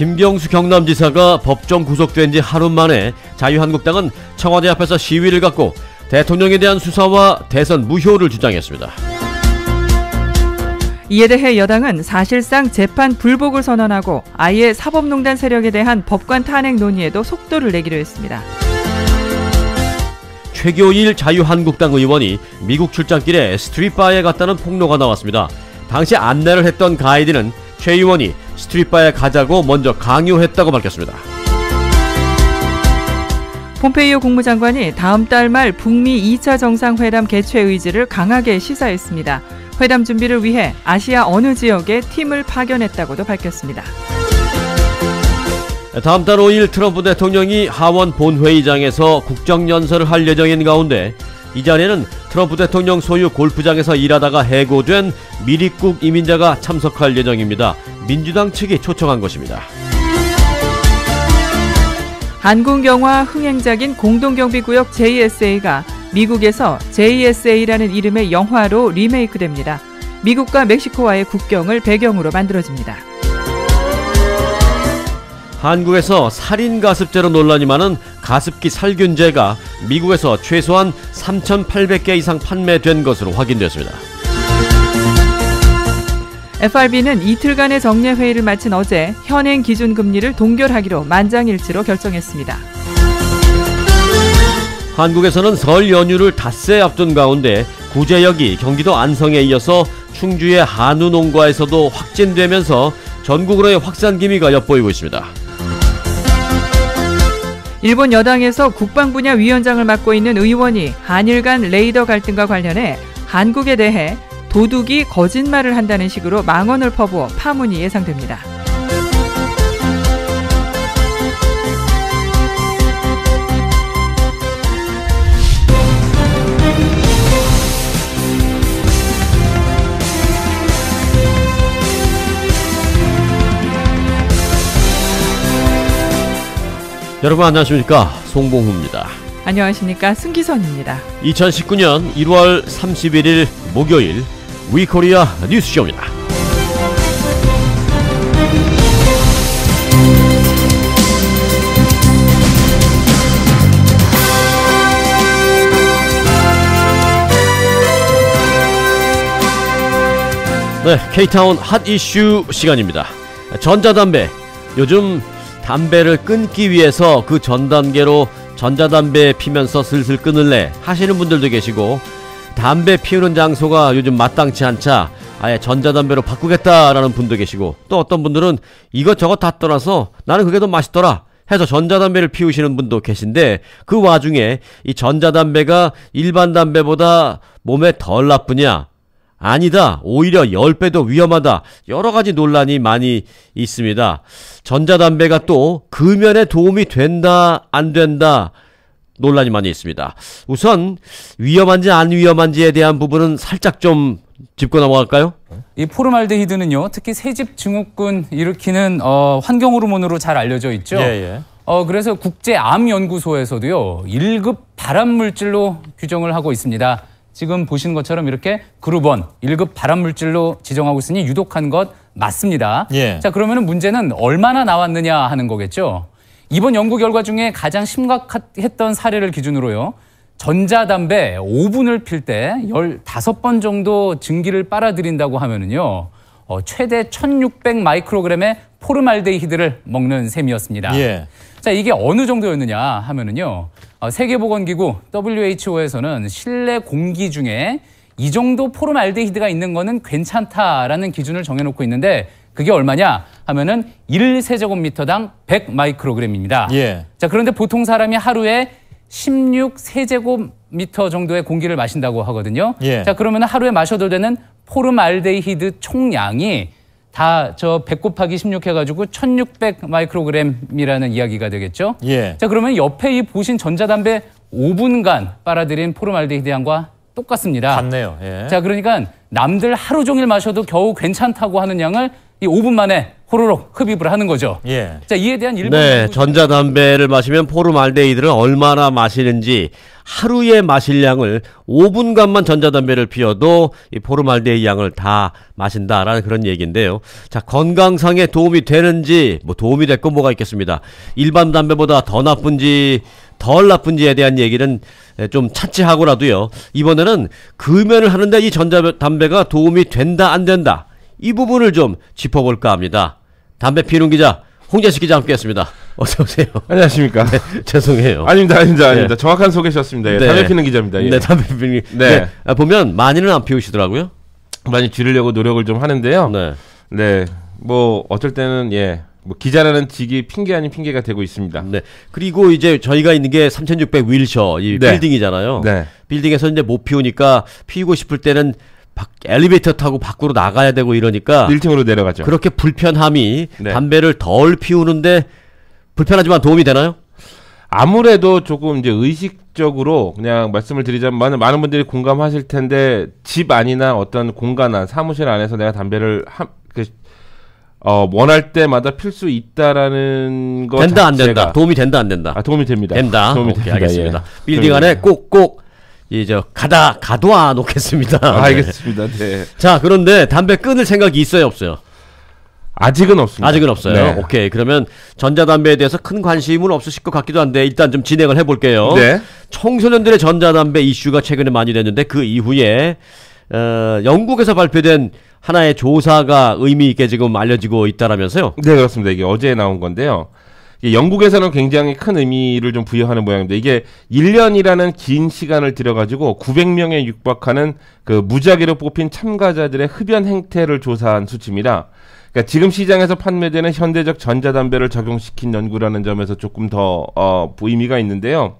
김경수 경남지사가 법정 구속된 지 하루 만에 자유한국당은 청와대 앞에서 시위를 갖고 대통령에 대한 수사와 대선 무효를 주장했습니다. 이에 대해 여당은 사실상 재판 불복을 선언하고 아예 사법농단 세력에 대한 법관 탄핵 논의에도 속도를 내기로 했습니다. 최교일 자유한국당 의원이 미국 출장길에 스트릿바에 갔다는 폭로가 나왔습니다. 당시 안내를 했던 가이드는 최 의원이 스트릿바에 가자고 먼저 강요했다고 밝혔습니다. 폼페이오 국무장관이 다음 달 말 북미 2차 정상회담 개최 의지를 강하게 시사했습니다. 회담 준비를 위해 아시아 어느 지역에 팀을 파견했다고도 밝혔습니다. 다음 달 5일 트럼프 대통령이 하원 본회의장에서 국정연설을 할 예정인 가운데 이 자리에는 트럼프 대통령 소유 골프장에서 일하다가 해고된 미립국 이민자가 참석할 예정입니다. 민주당 측이 초청한 것입니다. 한국영화 흥행작인 공동경비구역 JSA가 미국에서 JSA라는 이름의 영화로 리메이크됩니다. 미국과 멕시코와의 국경을 배경으로 만들어집니다. 한국에서 살인가습제로 논란이 많은 가습기 살균제가 미국에서 최소한 3,800개 이상 판매된 것으로 확인됐습니다. FRB는 이틀간의 정례회의를 마친 어제 현행 기준금리를 동결하기로 만장일치로 결정했습니다. 한국에서는 설 연휴를 닷새 앞둔 가운데 구제역이 경기도 안성에 이어서 충주의 한우 농가에서도 확진되면서 전국으로의 확산 기미가 엿보이고 있습니다. 일본 여당에서 국방분야 위원장을 맡고 있는 의원이 한일 간 레이더 갈등과 관련해 한국에 대해 도둑이 거짓말을 한다는 식으로 망언을 퍼부어 파문이 예상됩니다. 여러분 안녕하십니까, 송봉후입니다. 안녕하십니까, 승기선입니다. 2019년 1월 31일 목요일 위코리아 뉴스쇼입니다. 네, K타운 핫 이슈 시간입니다. 전자담배. 요즘 담배를 끊기 위해서 그 전 단계로 전자담배 피면서 슬슬 끊을래 하시는 분들도 계시고, 담배 피우는 장소가 요즘 마땅치 않자 아예 전자담배로 바꾸겠다라는 분도 계시고, 또 어떤 분들은 이것저것 다 떠나서 나는 그게 더 맛있더라 해서 전자담배를 피우시는 분도 계신데, 그 와중에 이 전자담배가 일반 담배보다 몸에 덜 나쁘냐, 아니다, 오히려 10배도 위험하다, 여러가지 논란이 많이 있습니다. 전자담배가 또 금연에 도움이 된다 안 된다 논란이 많이 있습니다. 우선 위험한지 안 위험한지에 대한 부분은 살짝 좀 짚고 넘어갈까요? 이 포름알데히드는요, 특히 새집 증후군 일으키는 환경 호르몬으로 잘 알려져 있죠. 그래서 국제암연구소에서도요 1급 발암물질로 규정을 하고 있습니다. 지금 보시는 것처럼 이렇게 그룹 1, 1급 발암물질로 지정하고 있으니 유독한 것 맞습니다. 자, 그러면 문제는 얼마나 나왔느냐 하는 거겠죠. 이번 연구 결과 중에 가장 심각했던 사례를 기준으로요, 전자담배 5분을 필 때 15번 정도 증기를 빨아들인다고 하면은요, 최대 1600 마이크로그램의 포름알데히드를 먹는 셈이었습니다. 자, 이게 어느 정도였느냐 하면은요, 세계보건기구 WHO에서는 실내 공기 중에 이 정도 포름알데히드가 있는 거는 괜찮다라는 기준을 정해놓고 있는데, 그게 얼마냐 하면은 1세제곱미터당 100 마이크로그램입니다. 자, 그런데 보통 사람이 하루에 16세제곱미터 정도의 공기를 마신다고 하거든요. 자, 그러면 하루에 마셔도 되는 포름알데히드 총량이 다 저 100 곱하기 16 해가지고 1600 마이크로그램이라는 이야기가 되겠죠. 자, 그러면 옆에 이 보신 전자담배 5분간 빨아들인 포름알데히드 양과 똑같습니다. 같네요. 자, 그러니까 남들 하루 종일 마셔도 겨우 괜찮다고 하는 양을 이 5분 만에 호로록 흡입을 하는 거죠. 예. 자, 이에 대한 일본 네, 전자담배를 마시면 포름알데히드를 얼마나 마시는지 하루에 마실 양을 5분간만 전자담배를 피워도 이 포름알데히드 양을 다 마신다라는 그런 얘기인데요. 자, 건강상에 도움이 되는지 뭐 도움이 될 건 뭐가 있겠습니다. 일반 담배보다 더 나쁜지 덜 나쁜지에 대한 얘기는 좀 차치하고라도요. 이번에는 금연을 하는데 이 전자담배가 도움이 된다 안 된다. 이 부분을 좀 짚어볼까 합니다. 담배 피우는 기자 홍재식 기자 함께했습니다. 어서 오세요. 안녕하십니까. 네, 죄송해요. 아닙니다. 네. 정확한 소개셨습니다. 예, 네. 담배 피는 기자입니다. 예. 네, 담배 피는. 네. 네. 보면 많이는 안 피우시더라고요. 많이 줄이려고 노력을 좀 하는데요. 네. 네. 뭐 어쩔 때는 뭐 기자라는 직이 핑계 아닌 핑계가 되고 있습니다. 네. 그리고 이제 저희가 있는 게 3600 윌셔 이 네. 빌딩이잖아요. 네. 빌딩에서 이제 못 피우니까 피우고 싶을 때는 엘리베이터 타고 밖으로 나가야 되고 이러니까 1층으로 내려가죠. 그렇게 불편함이 네. 담배를 덜 피우는데 불편하지만 도움이 되나요? 아무래도 조금 이제 의식적으로 그냥 말씀을 드리자면 많은 분들이 공감하실 텐데 집 안이나 어떤 공간 안 사무실 안에서 내가 담배를 원할 때마다 필 수 있다라는 거 된다 안 자체가 된다. 도움이 된다 안 된다. 도움이 됩니다. 된다. 도움이 오케이, 됩니다. 알겠습니다. 예. 빌딩 안에 꼭꼭 이제 가둬 놓겠습니다. 네. 알겠습니다. 네. 자, 그런데 담배 끊을 생각이 있어요, 없어요? 아직은 없습니다. 아직은 없어요. 네. 오케이. 그러면 전자담배에 대해서 큰 관심은 없으실 것 같기도 한데 일단 좀 진행을 해볼게요. 네. 청소년들의 전자담배 이슈가 최근에 많이 됐는데 그 이후에 영국에서 발표된 하나의 조사가 의미 있게 지금 알려지고 있다라면서요? 네, 그렇습니다. 이게 어제 나온 건데요. 영국에서는 굉장히 큰 의미를 좀 부여하는 모양인데 이게 1년이라는 긴 시간을 들여가지고 900명에 육박하는 그 무작위로 뽑힌 참가자들의 흡연 행태를 조사한 수치입니다. 그러니까 지금 시장에서 판매되는 현대적 전자담배를 적용시킨 연구라는 점에서 조금 더 의미가 있는데요.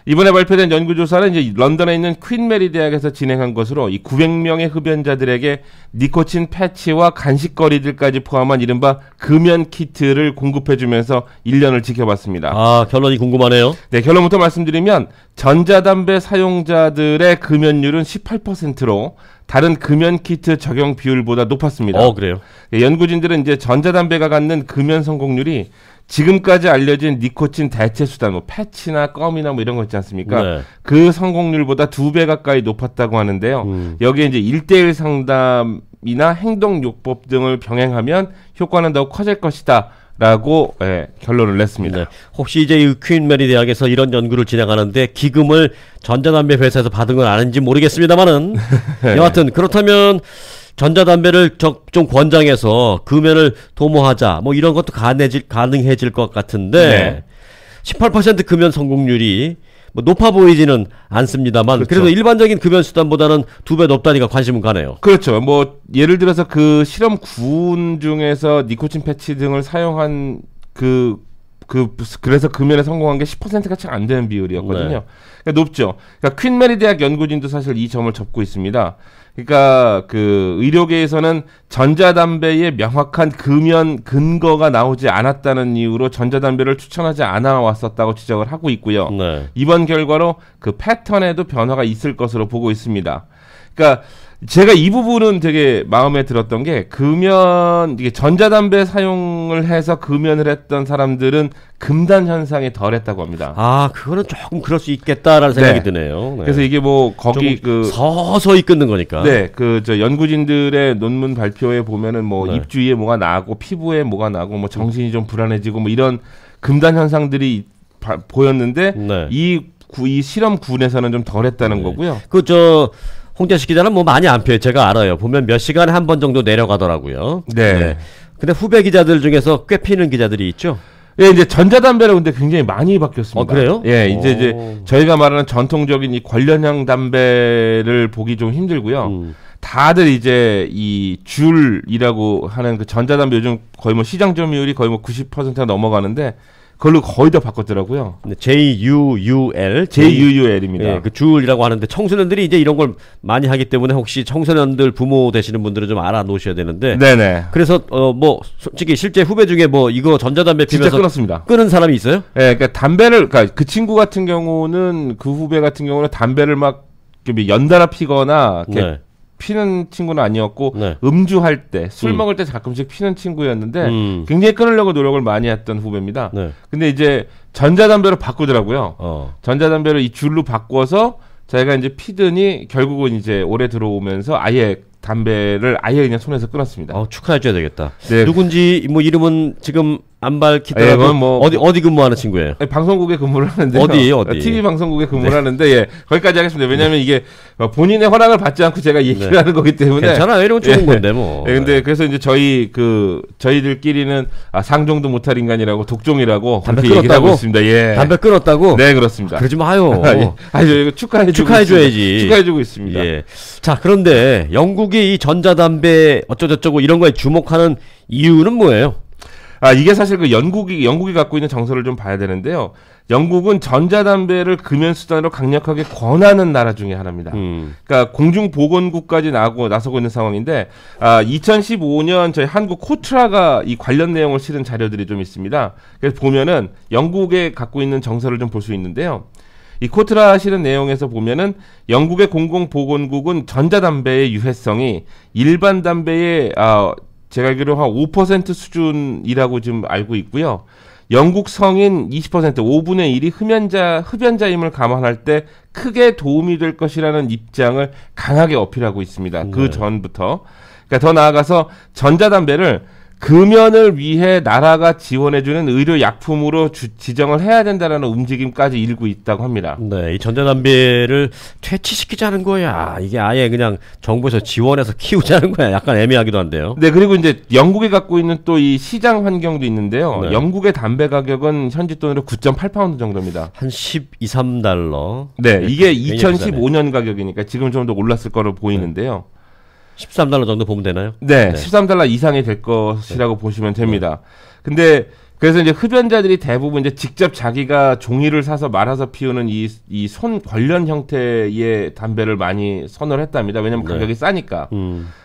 이번에 발표된 연구조사는 이제 런던에 있는 퀸 메리 대학에서 진행한 것으로 이 900명의 흡연자들에게 니코틴 패치와 간식거리들까지 포함한 이른바 금연 키트를 공급해주면서 1년을 지켜봤습니다. 아, 결론이 궁금하네요. 네, 결론부터 말씀드리면 전자담배 사용자들의 금연율은 18%로 다른 금연 키트 적용 비율보다 높았습니다. 그래요? 네, 연구진들은 이제 전자담배가 갖는 금연 성공률이 지금까지 알려진 니코틴 대체 수단, 뭐 패치나 껌이나 뭐 이런 거 있지 않습니까? 네. 그 성공률보다 2배 가까이 높았다고 하는데요. 여기에 이제 1:1 상담이나 행동요법 등을 병행하면 효과는 더욱 커질 것이다. 라고 결론을 냈습니다. 네. 혹시 이제 이 퀸 메리 대학에서 이런 연구를 진행하는데 기금을 전자담배 회사에서 받은 건 아닌지 모르겠습니다만은 여하튼 그렇다면 전자담배를 좀 권장해서 금연을 도모하자 뭐 이런 것도 가능해질 것 같은데 18% 금연 성공률이 뭐 높아 보이지는 않습니다만 그렇죠. 그래도 일반적인 금연 수단보다는 2배 높다니까 관심은 가네요. 그렇죠. 뭐 예를 들어서 그 실험 군 중에서 니코틴 패치 등을 사용한 그래서 금연에 성공한 게 10%가 채 안 되는 비율이었거든요. 네. 그러니까 높죠. 그러니까 퀸 메리 대학 연구진도 사실 이 점을 접고 있습니다. 그러니까 그 의료계에서는 전자담배의 명확한 금연 근거가 나오지 않았다는 이유로 전자담배를 추천하지 않아 왔었다고 지적을 하고 있고요. 네. 이번 결과로 그 패턴에도 변화가 있을 것으로 보고 있습니다. 그러니까 제가 이 부분은 되게 마음에 들었던 게 이게 전자담배 사용을 해서 금연을 했던 사람들은 금단 현상이 덜했다고 합니다. 아, 그거는 조금 그럴 수 있겠다라는 생각이 드네요. 네. 그래서 이게 뭐 거기 서서히 끊는 거니까. 네, 저 연구진들의 논문 발표에 보면은 뭐 입 주위에 뭐가 나고 피부에 뭐가 나고 뭐 정신이 좀 불안해지고 뭐 이런 금단 현상들이 보였는데 이 실험군에서는 좀 덜했다는 거고요. 홍재식 기자는 뭐 많이 안 펴요. 제가 알아요. 보면 몇 시간에 한 번 정도 내려가더라고요. 네. 근데 후배 기자들 중에서 꽤 피는 기자들이 있죠. 예, 이제 전자담배로 근데 굉장히 많이 바뀌었습니다. 그래요? 예, 이제 저희가 말하는 전통적인 이 관련형 담배를 보기 좀 힘들고요. 다들 이제 이 줄이라고 하는 그 전자담배 요즘 거의 뭐 시장 점유율이 거의 뭐 90%가 넘어가는데 그걸로 거의 다 바꿨더라고요. JUUL입니다. 예, 그 줄이라고 하는데 청소년들이 이제 이런 걸 많이 하기 때문에 혹시 청소년들 부모 되시는 분들은 좀 알아 놓으셔야 되는데. 네네. 그래서 뭐 솔직히 실제 후배 중에 뭐 이거 전자담배 피면서 진짜 끊었습니다. 끊은 사람이 있어요? 예, 그러니까 그 친구 같은 경우는 그 후배 같은 경우는 담배를 막 연달아 피거나 이렇게 피는 친구는 아니었고 네. 음주할 때, 술 먹을 때 가끔씩 피는 친구였는데 굉장히 끊으려고 노력을 많이 했던 후배입니다. 네. 근데 이제 전자담배로 바꾸더라고요. 전자담배를 이 줄로 바꿔서 자기가 이제 피더니 결국은 이제 올해 들어오면서 아예 담배를 아예 그냥 손에서 끊었습니다. 축하해줘야 되겠다. 네. 누군지 뭐 이름은 지금 안 밝히더라도 뭐 어디 근무하는 친구예요? 방송국에 근무를 하는데 어디 TV 방송국에 근무를 하는데 예 거기까지 하겠습니다. 왜냐하면 이게 본인의 허락을 받지 않고 제가 얘기를 하는 거기 때문에 괜찮아요. 이런 좋은 건데 뭐. 근데 그래서 이제 저희들끼리는 상종도 못할 인간이라고 독종이라고 담배 그렇게 얘기를 하고 끊었다고? 있습니다. 예. 담배 끊었다고? 네 그렇습니다. 그러지 마요. 이거 축하해줘야지. 축하해주고 있습니다. 예. 자 그런데 영국이 이 전자담배 어쩌고저쩌고 이런 거에 주목하는 이유는 뭐예요? 이게 사실 그 영국이 갖고 있는 정서를 좀 봐야 되는데요. 영국은 전자담배를 금연수단으로 강력하게 권하는 나라 중에 하나입니다. 그러니까 공중보건국까지 나서고 있는 상황인데, 2015년 저희 한국 코트라가 이 관련 내용을 실은 자료들이 좀 있습니다. 그래서 보면은 영국에 갖고 있는 정서를 좀 볼 수 있는데요. 이 코트라 실은 내용에서 보면은 영국의 공공보건국은 전자담배의 유해성이 일반 담배의 제가 알기로 한 5% 수준이라고 지금 알고 있고요. 영국 성인 20%, 5분의 1이 흡연자임을 감안할 때 크게 도움이 될 것이라는 입장을 강하게 어필하고 있습니다. 네. 그 전부터. 그러니까 더 나아가서 전자담배를 금연을 위해 나라가 지원해주는 의료약품으로 지정을 해야 된다는 움직임까지 일고 있다고 합니다. 네, 이 전자담배를 퇴치시키자는 거야. 이게 아예 그냥 정부에서 지원해서 키우자는 거야. 약간 애매하기도 한데요. 네, 그리고 이제 영국이 갖고 있는 또 이 시장 환경도 있는데요. 네. 영국의 담배 가격은 현지 돈으로 9.8파운드 정도입니다. 한 12, 13달러. 네, 이게 굉장히 2015년 가격이니까 지금 좀 더 올랐을 거로 보이는데요. 13달러 정도 보면 되나요? 네, 13달러 이상이 될 것이라고 보시면 됩니다. 근데 그래서 이제 흡연자들이 대부분 이제 직접 자기가 종이를 사서 말아서 피우는 이 손 관련 형태의 담배를 많이 선호를 했답니다. 왜냐면 가격이 싸니까.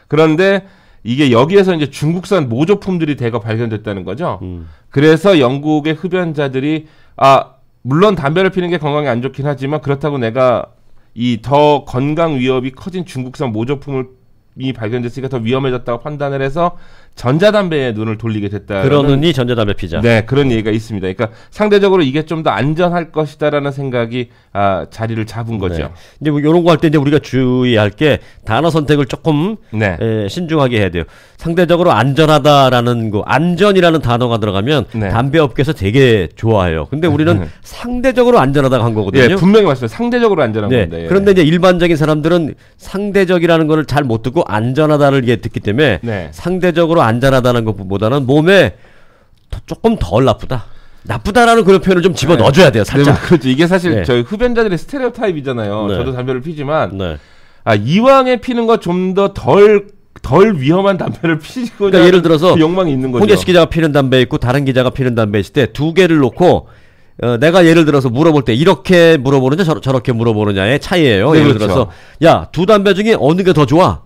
그런데 이게 여기에서 이제 중국산 모조품들이 대거 발견됐다는 거죠. 그래서 영국의 흡연자들이 물론 담배를 피는 게 건강에 안 좋긴 하지만 그렇다고 내가 이 더 건강 위협이 커진 중국산 모조품을 발견됐으니까 더 위험해졌다고 판단을 해서 전자담배에 눈을 돌리게 됐다. 그러느니 전자담배 피자. 네, 그런 얘기가 있습니다. 그러니까 상대적으로 이게 좀 더 안전할 것이다라는 생각이 자리를 잡은 거죠. 네. 이제 뭐 이런 거 할 때 이제 우리가 주의할 게 단어 선택을 조금 네. 신중하게 해야 돼요. 상대적으로 안전하다라는 거, 안전이라는 단어가 들어가면 네. 담배 업계에서 되게 좋아해요. 근데 우리는 상대적으로 안전하다고 한 거거든요. 예, 분명히 말씀드려요. 상대적으로 안전한 네. 건데. 예. 그런데 이제 일반적인 사람들은 상대적이라는 거를 잘 못 듣고 안전하다를 듣기 때문에 네. 상대적으로 안전하다는 것보다는 몸에 조금 덜 나쁘다라는 그런 표현을 좀 집어 넣어줘야 돼요, 살짝. 네, 그렇죠. 이게 사실 네. 저희 흡연자들의 스테레오타입이잖아요. 네. 저도 담배를 피지만 네. 이왕에 피는 거 좀 더 덜 위험한 담배를 피고 그러니까 예를 들어서 그 욕망이 있는 거죠. 홍재식 기자가 피는 담배 있고 다른 기자가 피는 담배 있을 때 두 개를 놓고 내가 예를 들어서 물어볼 때 이렇게 물어보느냐 저렇게 물어보느냐의 차이예요. 네, 예를 그렇죠. 들어서 야, 두 담배 중에 어느 게 더 좋아?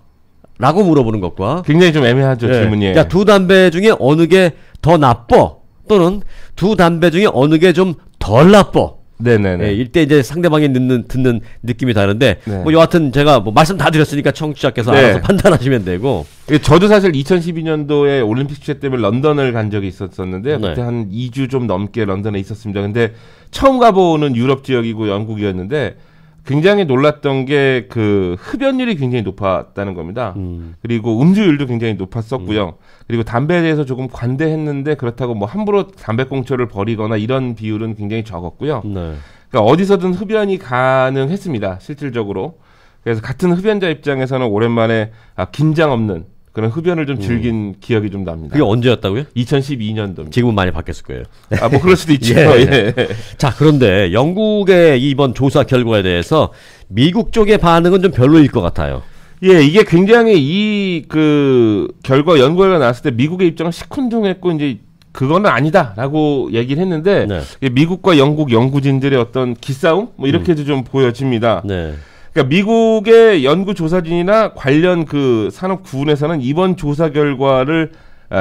라고 물어보는 것과 굉장히 좀 애매하죠, 질문이. 야, 두 담배 중에 어느 게 더 나빠? 또는 두 담배 중에 어느 게 좀 덜 나빠? 네네네. 이때 이제 상대방이 듣는 느낌이 다른데 네. 뭐 여하튼 제가 뭐 말씀 다 드렸으니까 청취자께서 네. 알아서 판단하시면 되고. 저도 사실 2012년도에 올림픽 취재 때문에 런던을 간 적이 있었는데 네. 그때 한 2주 좀 넘게 런던에 있었습니다. 근데 처음 가보는 유럽 지역이고 영국이었는데 굉장히 놀랐던 게 그 흡연율이 굉장히 높았다는 겁니다. 그리고 음주율도 굉장히 높았었고요. 그리고 담배에 대해서 조금 관대했는데 그렇다고 뭐 함부로 담배꽁초를 버리거나 이런 비율은 굉장히 적었고요. 네. 그러니까 어디서든 흡연이 가능했습니다. 실질적으로. 그래서 같은 흡연자 입장에서는 오랜만에 긴장 없는 그런 흡연을 좀 즐긴 기억이 좀 납니다. 그게 언제였다고요? 2012년도입니다. 지금은 많이 바뀌었을 거예요. 뭐 그럴 수도 있죠. 예. 자, 그런데 영국의 이번 조사 결과에 대해서 미국 쪽의 반응은 좀 별로일 것 같아요. 예, 이게 굉장히 연구 결과 나왔을 때 미국의 입장은 시큰둥했고 이제 그거는 아니다라고 얘기를 했는데 네. 미국과 영국 연구진들의 어떤 기싸움 뭐 이렇게도 좀 보여집니다. 네. 그러니까 미국의 연구조사진이나 관련 그 산업군에서는 이번 조사 결과를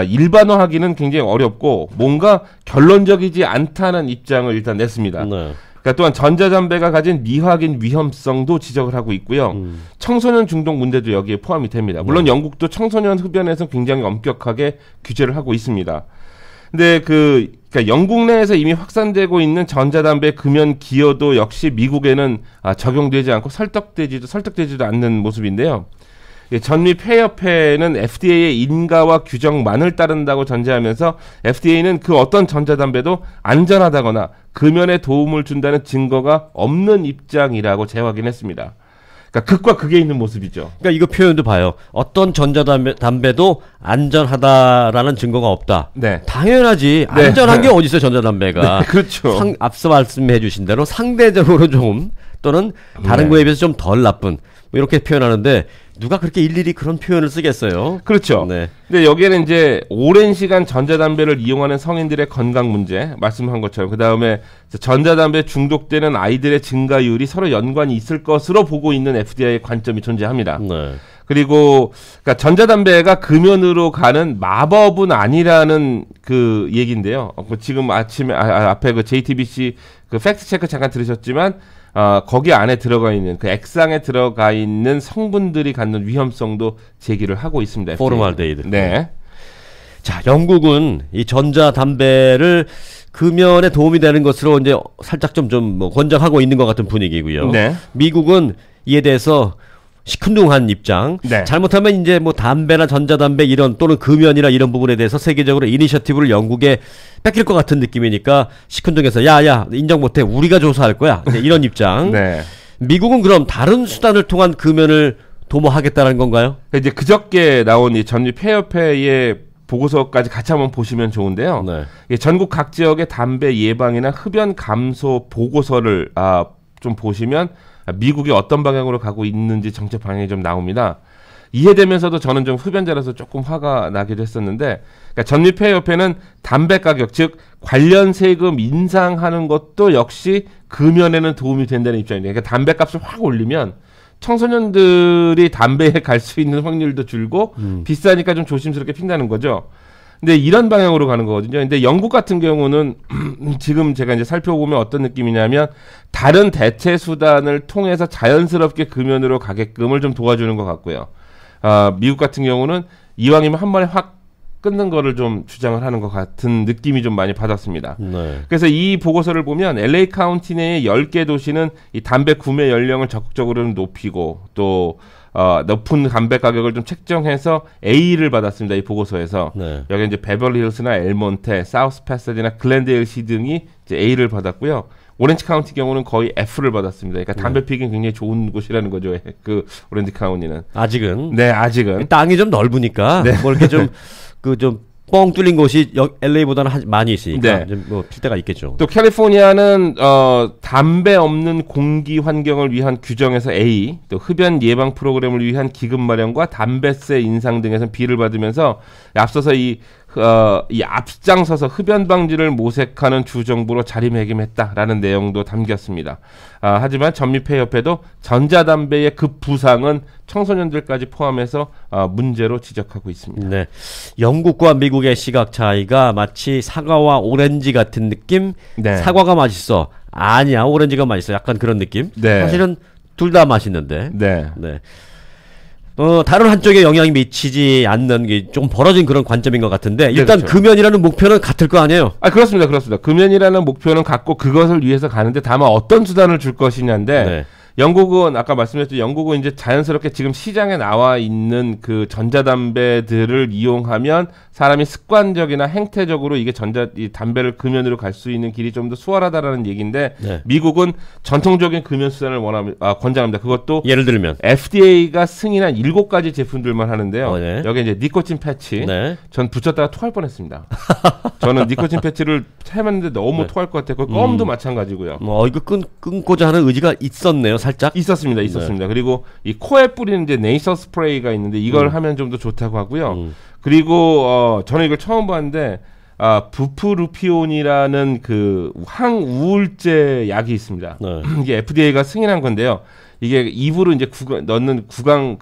일반화하기는 굉장히 어렵고 뭔가 결론적이지 않다는 입장을 일단 냈습니다. 네. 그러니까 또한 전자담배가 가진 미확인 위험성도 지적을 하고 있고요. 청소년 중독 문제도 여기에 포함이 됩니다. 물론 영국도 청소년 흡연에서 굉장히 엄격하게 규제를 하고 있습니다. 근데 그러니까 영국 내에서 이미 확산되고 있는 전자담배 금연 기여도 역시 미국에는 적용되지 않고 설득되지도 않는 모습인데요. 전미폐협회는 FDA의 인가와 규정만을 따른다고 전제하면서 FDA는 그 어떤 전자담배도 안전하다거나 금연에 도움을 준다는 증거가 없는 입장이라고 재확인했습니다. 그러니까 극과 극에 있는 모습이죠. 그러니까 이거 표현도 봐요. 어떤 전자담배도 안전하다라는 증거가 없다. 네. 당연하지. 안전한 게 어디 있어요, 전자담배가. 네, 그렇죠. 앞서 말씀해 주신 대로 상대적으로 좀 또는 다른 거에 비해서 좀 덜 나쁜 뭐 이렇게 표현하는데 누가 그렇게 일일이 그런 표현을 쓰겠어요? 그렇죠. 네. 근데 여기에는 이제 오랜 시간 전자담배를 이용하는 성인들의 건강 문제 말씀한 것처럼 그 다음에 전자담배 중독되는 아이들의 증가율이 서로 연관이 있을 것으로 보고 있는 FDA의 관점이 존재합니다. 네. 그리고 그러니까 전자담배가 금연으로 가는 마법은 아니라는 그 얘기인데요. 지금 아침에 앞에 그 JTBC 그 팩트 체크 잠깐 들으셨지만 거기 안에 들어가 있는 그 액상에 들어가 있는 성분들이 갖는 위험성도 제기를 하고 있습니다. 포르말데히드. 네. 자, 영국은 이 전자담배를 금연에 도움이 되는 것으로 이제 살짝 좀 뭐 권장하고 있는 것 같은 분위기고요. 네. 미국은 이에 대해서 시큰둥한 입장. 네. 잘못하면 이제 뭐 담배나 전자담배 이런 또는 금연이나 이런 부분에 대해서 세계적으로 이니셔티브를 영국에 뺏길 것 같은 느낌이니까 시큰둥해서 야야 인정 못해 우리가 조사할 거야 이런 입장. 네. 미국은 그럼 다른 수단을 통한 금연을 도모하겠다는 건가요? 이제 그저께 나온 이 전미폐협회의 보고서까지 같이 한번 보시면 좋은데요. 네. 전국 각 지역의 담배 예방이나 흡연 감소 보고서를 좀 보시면 미국이 어떤 방향으로 가고 있는지 정책 방향이 좀 나옵니다. 이해되면서도 저는 좀 흡연자라서 조금 화가 나기도 했었는데, 그러니까 전미폐협회는 담배 가격, 즉 관련 세금 인상하는 것도 역시 금연에는 도움이 된다는 입장이에요. 그러니까 담배값을 확 올리면 청소년들이 담배에 갈 수 있는 확률도 줄고 비싸니까 좀 조심스럽게 핀다는 거죠. 근데 이런 방향으로 가는 거거든요. 근데 영국 같은 경우는 지금 제가 이제 살펴보면 어떤 느낌이냐면 다른 대체 수단을 통해서 자연스럽게 금연으로 가게끔을 좀 도와주는 것 같고요. 미국 같은 경우는 이왕이면 한 번에 확 끊는 거를 좀 주장을 하는 것 같은 느낌이 좀 많이 받았습니다. 네. 그래서 이 보고서를 보면 LA 카운티 내의 10개 도시는 이 담배 구매 연령을 적극적으로 높이고 또 높은 담배 가격을 좀 책정해서 A를 받았습니다. 이 보고서에서. 네. 여기 이제 베벌리힐스나 엘몬테, 사우스 패서디나 글렌데일시 등이 이제 A를 받았고요. 오렌지 카운티 경우는 거의 F를 받았습니다. 그러니까 담배 피기 굉장히 좋은 곳이라는 거죠. 그 오렌지 카운티는. 아직은. 네, 아직은. 땅이 좀 넓으니까 네. 뭐 이렇게 좀 뻥 뚫린 곳이 LA보다는 많이 있으니까 네. 뭐 필 때가 있겠죠. 또 캘리포니아는 담배 없는 공기 환경을 위한 규정에서 A, 또 흡연 예방 프로그램을 위한 기금 마련과 담배세 인상 등에서 B를 받으면서 앞서서 이 앞장서서 흡연 방지를 모색하는 주정부로 자리매김했다라는 내용도 담겼습니다. 하지만 전미폐협회도 전자담배의 급부상은 청소년들까지 포함해서 문제로 지적하고 있습니다. 네, 영국과 미국의 시각 차이가 마치 사과와 오렌지 같은 느낌. 네. 사과가 맛있어. 아니야, 오렌지가 맛있어. 약간 그런 느낌. 네. 사실은 둘 다 맛있는데. 네. 네. 다른 한쪽에 영향이 미치지 않는 게 좀 벌어진 그런 관점인 것 같은데 일단 그렇죠. 금연이라는 목표는 같을 거 아니에요? 그렇습니다. 그렇습니다. 금연이라는 목표는 같고 그것을 위해서 가는데 다만 어떤 수단을 줄 것이냐인데 네. 영국은 아까 말씀드렸죠. 영국은 이제 자연스럽게 지금 시장에 나와 있는 그 전자담배들을 이용하면 사람이 습관적이나 행태적으로 이게 이 담배를 금연으로 갈 수 있는 길이 좀 더 수월하다라는 얘기인데 네. 미국은 전통적인 금연 수단을 권장합니다. 그것도 예를 들면 FDA가 승인한 7가지 제품들만 하는데요. 네. 여기 이제 니코틴 패치. 네. 전 붙였다가 토할 뻔했습니다. 저는 니코틴 패치를 해봤는데 너무 네. 토할 것 같아요. 껌도 마찬가지고요. 이거 끊고자 하는 의지가 있었네요, 살짝. 있었습니다. 네. 그리고 이 코에 뿌리는 이제 네이처 스프레이가 있는데 이걸 하면 좀 더 좋다고 하고요. 그리고 저는 이걸 처음 봤는데 부프루피온이라는 그 항우울제 약이 있습니다. 네. 이게 FDA가 승인한 건데요. 이게 입으로 이제 넣는 구강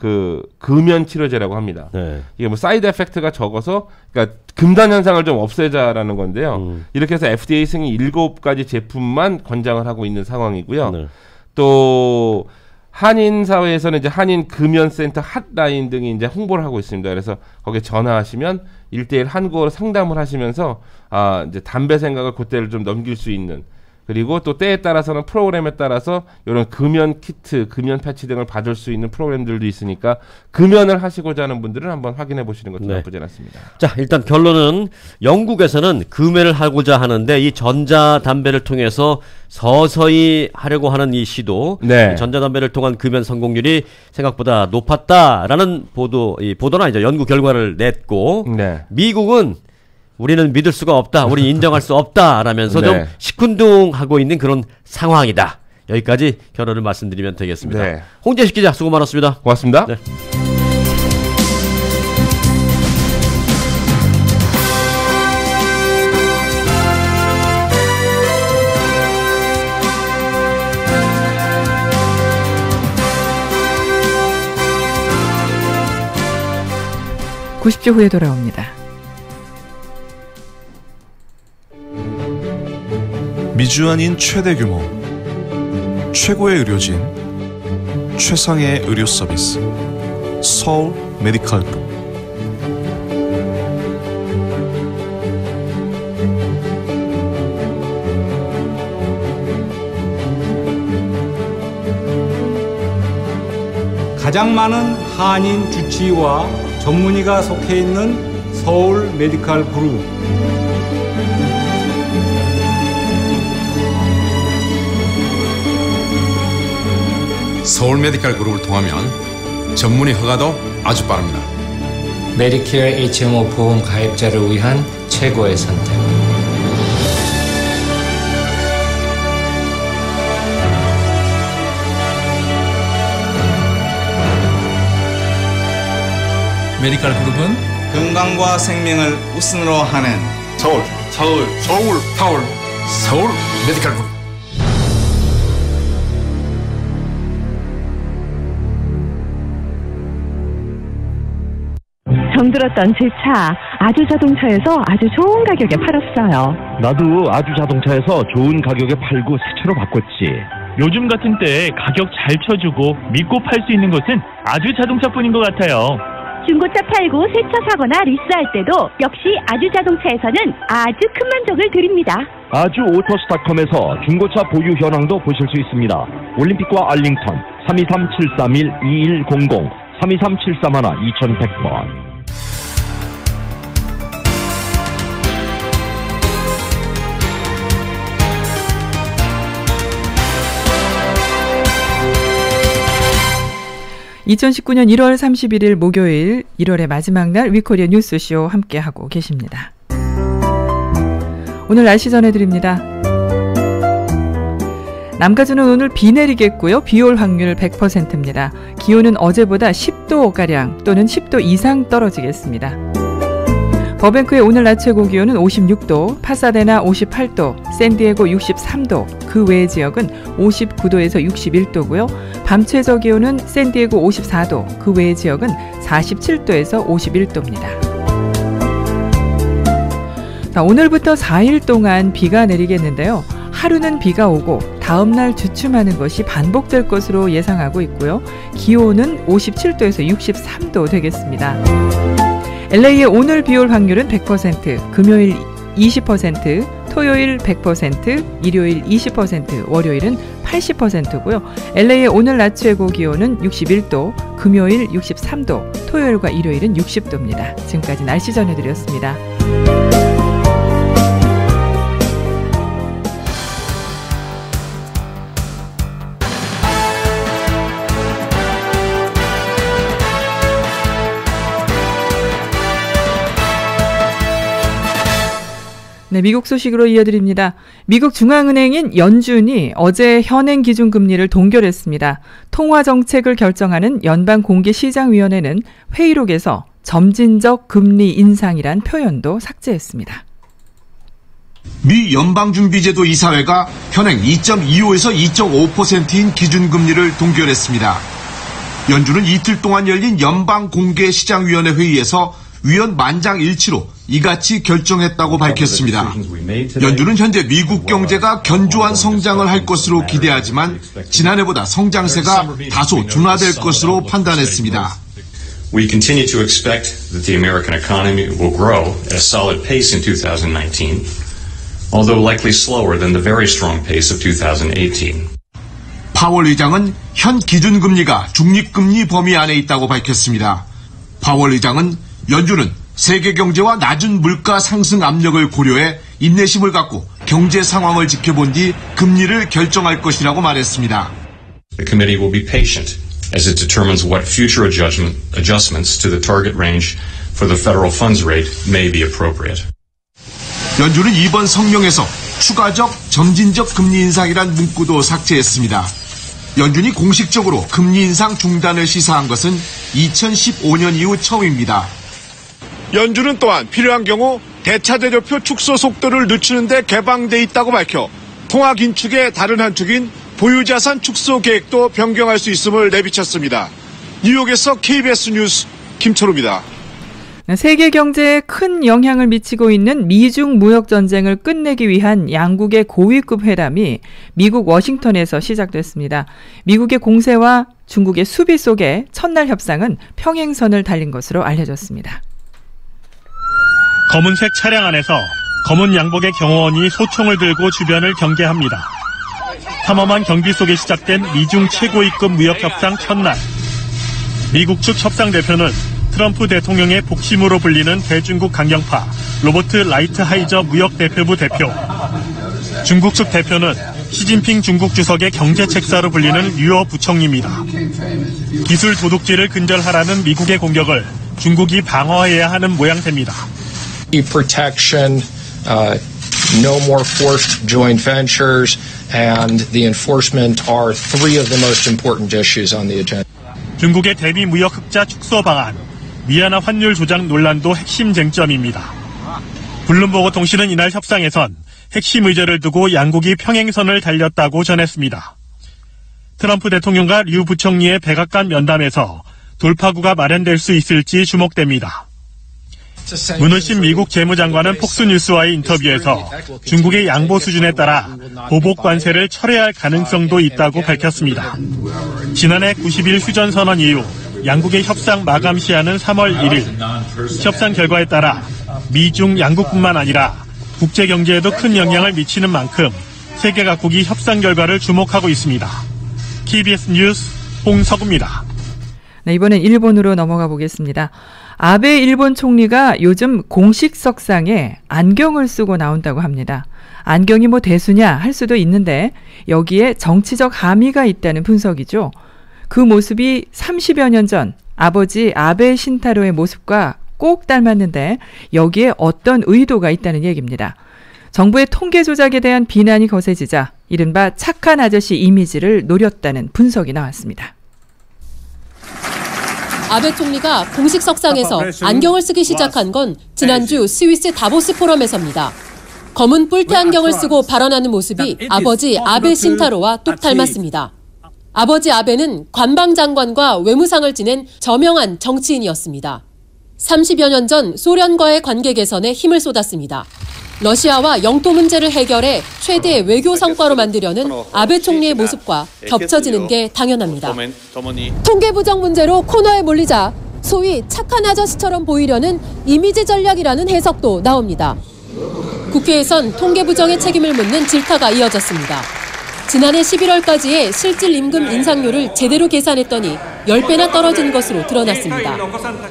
금연 치료제라고 합니다. 네. 이게 뭐 사이드 에펙트가 적어서 그러니까 금단 현상을 좀 없애자라는 건데요. 이렇게 해서 FDA 승인 7가지 제품만 권장을 하고 있는 상황이고요. 네. 또 한인 사회에서는 이제 한인 금연센터 핫라인 등이 이제 홍보를 하고 있습니다. 그래서 거기에 전화하시면 1:1 한국어로 상담을 하시면서 이제 담배 생각을 그때를 좀 넘길 수 있는, 그리고 또 때에 따라서는 프로그램에 따라서 이런 금연 키트, 금연 패치 등을 받을 수 있는 프로그램들도 있으니까 금연을 하시고자 하는 분들은 한번 확인해 보시는 것도 네. 나쁘지 않습니다. 자, 일단 결론은 영국에서는 금연을 하고자 하는데 이 전자담배를 통해서 서서히 하려고 하는 이 시도, 네. 전자담배를 통한 금연 성공률이 생각보다 높았다라는 보도나 이제 연구 결과를 냈고, 네. 미국은 우리는 믿을 수가 없다, 우리 인정할 수 없다라면서 네. 좀 시큰둥하고 있는 그런 상황이다. 여기까지 결론을 말씀드리면 되겠습니다. 네. 홍재식 기자 수고 많았습니다. 고맙습니다. 네. (90초) 후에 돌아옵니다. 미주안인 최대 규모, 최고의 의료진, 최상의 의료 서비스, 서울 메디컬 그룹. 가장 많은 한인 주치의와 전문의가 속해 있는 서울 메디컬 그룹. 서울 메디컬 그룹을 통하면 전문의 허가도 아주 빠릅니다. 메디케어 HMO 보험 가입자를 위한 최고의 선택. 메디컬 그룹은 건강과 생명을 우선으로 하는 서울 메디컬 그룹. 정들었던 제 차 아주자동차에서 아주 좋은 가격에 팔았어요. 나도 아주자동차에서 좋은 가격에 팔고 새 차로 바꿨지. 요즘 같은 때에 가격 잘 쳐주고 믿고 팔 수 있는 곳은 아주자동차뿐인 것 같아요. 중고차 팔고 새 차 사거나 리스할 때도 역시 아주자동차에서는 아주 큰 만족을 드립니다. 아주오토스닷컴에서 중고차 보유 현황도 보실 수 있습니다. 올림픽과 알링턴 323-731-2100 323-731-2100번. (2019년 1월 31일) 목요일 1월의 마지막 날 위코리아 뉴스쇼 함께하고 계십니다. 오늘 날씨 전해드립니다. 남가주는 오늘 비 내리겠고요. 비 올 확률 100%입니다. 기온은 어제보다 10도가량 또는 10도 이상 떨어지겠습니다. 버뱅크의 오늘 낮 최고 기온은 56도, 파사데나 58도, 샌디에고 63도, 그 외의 지역은 59도에서 61도고요. 밤 최저 기온은 샌디에고 54도, 그 외의 지역은 47도에서 51도입니다. 자, 오늘부터 4일 동안 비가 내리겠는데요. 하루는 비가 오고 다음날 주춤하는 것이 반복될 것으로 예상하고 있고요. 기온은 57도에서 63도 되겠습니다. LA의 오늘 비올 확률은 100%, 금요일 20%, 토요일 100%, 일요일 20%, 월요일은 80%고요. LA의 오늘 낮 최고 기온은 61도, 금요일 63도, 토요일과 일요일은 60도입니다. 지금까지 날씨 전해드렸습니다. 네, 미국 소식으로 이어드립니다. 미국 중앙은행인 연준이 어제 현행 기준금리를 동결했습니다. 통화정책을 결정하는 연방공개시장위원회는 회의록에서 점진적 금리 인상이란 표현도 삭제했습니다. 미 연방준비제도 이사회가 현행 2.25에서 2.5%인 기준금리를 동결했습니다. 연준은 이틀 동안 열린 연방공개시장위원회 회의에서 위원 만장일치로 이같이 결정했다고 밝혔습니다. 연준은 현재 미국 경제가 견조한 성장을 할 것으로 기대하지만 지난해보다 성장세가 다소 둔화될 것으로 판단했습니다. We continue to expect that the American economy will grow at a solid pace in 2019, although likely slower than the very strong pace of 2018. 파월 의장은 현 기준금리가 중립금리 범위 안에 있다고 밝혔습니다. 파월 의장은 연준은 세계 경제와 낮은 물가 상승 압력을 고려해 인내심을 갖고 경제 상황을 지켜본 뒤 금리를 결정할 것이라고 말했습니다. The committee will be patient as it determines what future adjustments to the target range for the federal funds rate may be appropriate. 연준은 이번 성명에서 추가적 점진적 금리 인상이란 문구도 삭제했습니다. 연준이 공식적으로 금리 인상 중단을 시사한 것은 2015년 이후 처음입니다. 연준은 또한 필요한 경우 대차대조표 축소 속도를 늦추는 데 개방돼 있다고 밝혀 통화 긴축의 다른 한 축인 보유자산 축소 계획도 변경할 수 있음을 내비쳤습니다. 뉴욕에서 KBS 뉴스 김철우입니다. 세계 경제에 큰 영향을 미치고 있는 미중 무역 전쟁을 끝내기 위한 양국의 고위급 회담이 미국 워싱턴에서 시작됐습니다. 미국의 공세와 중국의 수비 속에 첫날 협상은 평행선을 달린 것으로 알려졌습니다. 검은색 차량 안에서 검은 양복의 경호원이 소총을 들고 주변을 경계합니다. 삼엄한 경비 속에 시작된 미중 최고위급 무역협상 첫날. 미국 측 협상 대표는 트럼프 대통령의 복심으로 불리는 대중국 강경파 로버트 라이트하이저 무역대표부 대표. 중국 측 대표는 시진핑 중국 주석의 경제책사로 불리는 류어 부총리입니다. 기술 도둑질을 근절하라는 미국의 공격을 중국이 방어해야 하는 모양새입니다. Protection, no more forced joint ventures, and the enforcement are three of the most important issues on the agenda. 중국의 대미 무역 흑자 축소 방안, 위안화 환율 조작 논란도 핵심 쟁점입니다. 블룸버그 통신은 이날 협상에선 핵심 의제를 두고 양국이 평행선을 달렸다고 전했습니다. 트럼프 대통령과 류 부총리의 백악관 면담에서 돌파구가 마련될 수 있을지 주목됩니다. 문우신 미국 재무장관은 폭스뉴스와의 인터뷰에서 중국의 양보 수준에 따라 보복 관세를 철회할 가능성도 있다고 밝혔습니다. 지난해 90일 휴전선언 이후 양국의 협상 마감 시한은 3월 1일. 협상 결과에 따라 미중 양국뿐만 아니라 국제경제에도 큰 영향을 미치는 만큼 세계 각국이 협상 결과를 주목하고 있습니다. KBS 뉴스 홍석우입니다. 네, 이번엔 일본으로 넘어가 보겠습니다. 아베 일본 총리가 요즘 공식 석상에 안경을 쓰고 나온다고 합니다. 안경이 뭐 대수냐 할 수도 있는데 여기에 정치적 함의가 있다는 분석이죠. 그 모습이 30여 년 전 아버지 아베 신타로의 모습과 꼭 닮았는데 여기에 어떤 의도가 있다는 얘기입니다. 정부의 통계 조작에 대한 비난이 거세지자 이른바 착한 아저씨 이미지를 노렸다는 분석이 나왔습니다. 아베 총리가 공식 석상에서 안경을 쓰기 시작한 건 지난주 스위스 다보스 포럼에서입니다. 검은 뿔테 안경을 쓰고 발언하는 모습이 아버지 아베 신타로와 똑 닮았습니다. 아버지 아베는 관방장관과 외무상을 지낸 저명한 정치인이었습니다. 30여 년 전 소련과의 관계 개선에 힘을 쏟았습니다. 러시아와 영토 문제를 해결해 최대 외교 성과로 만들려는 아베 총리의 모습과 겹쳐지는 게 당연합니다. 통계 부정 문제로 코너에 몰리자 소위 착한 아저씨처럼 보이려는 이미지 전략이라는 해석도 나옵니다. 국회에선 통계 부정의 책임을 묻는 질타가 이어졌습니다. 지난해 11월까지의 실질 임금 인상률을 제대로 계산했더니 10배나 떨어진 것으로 드러났습니다.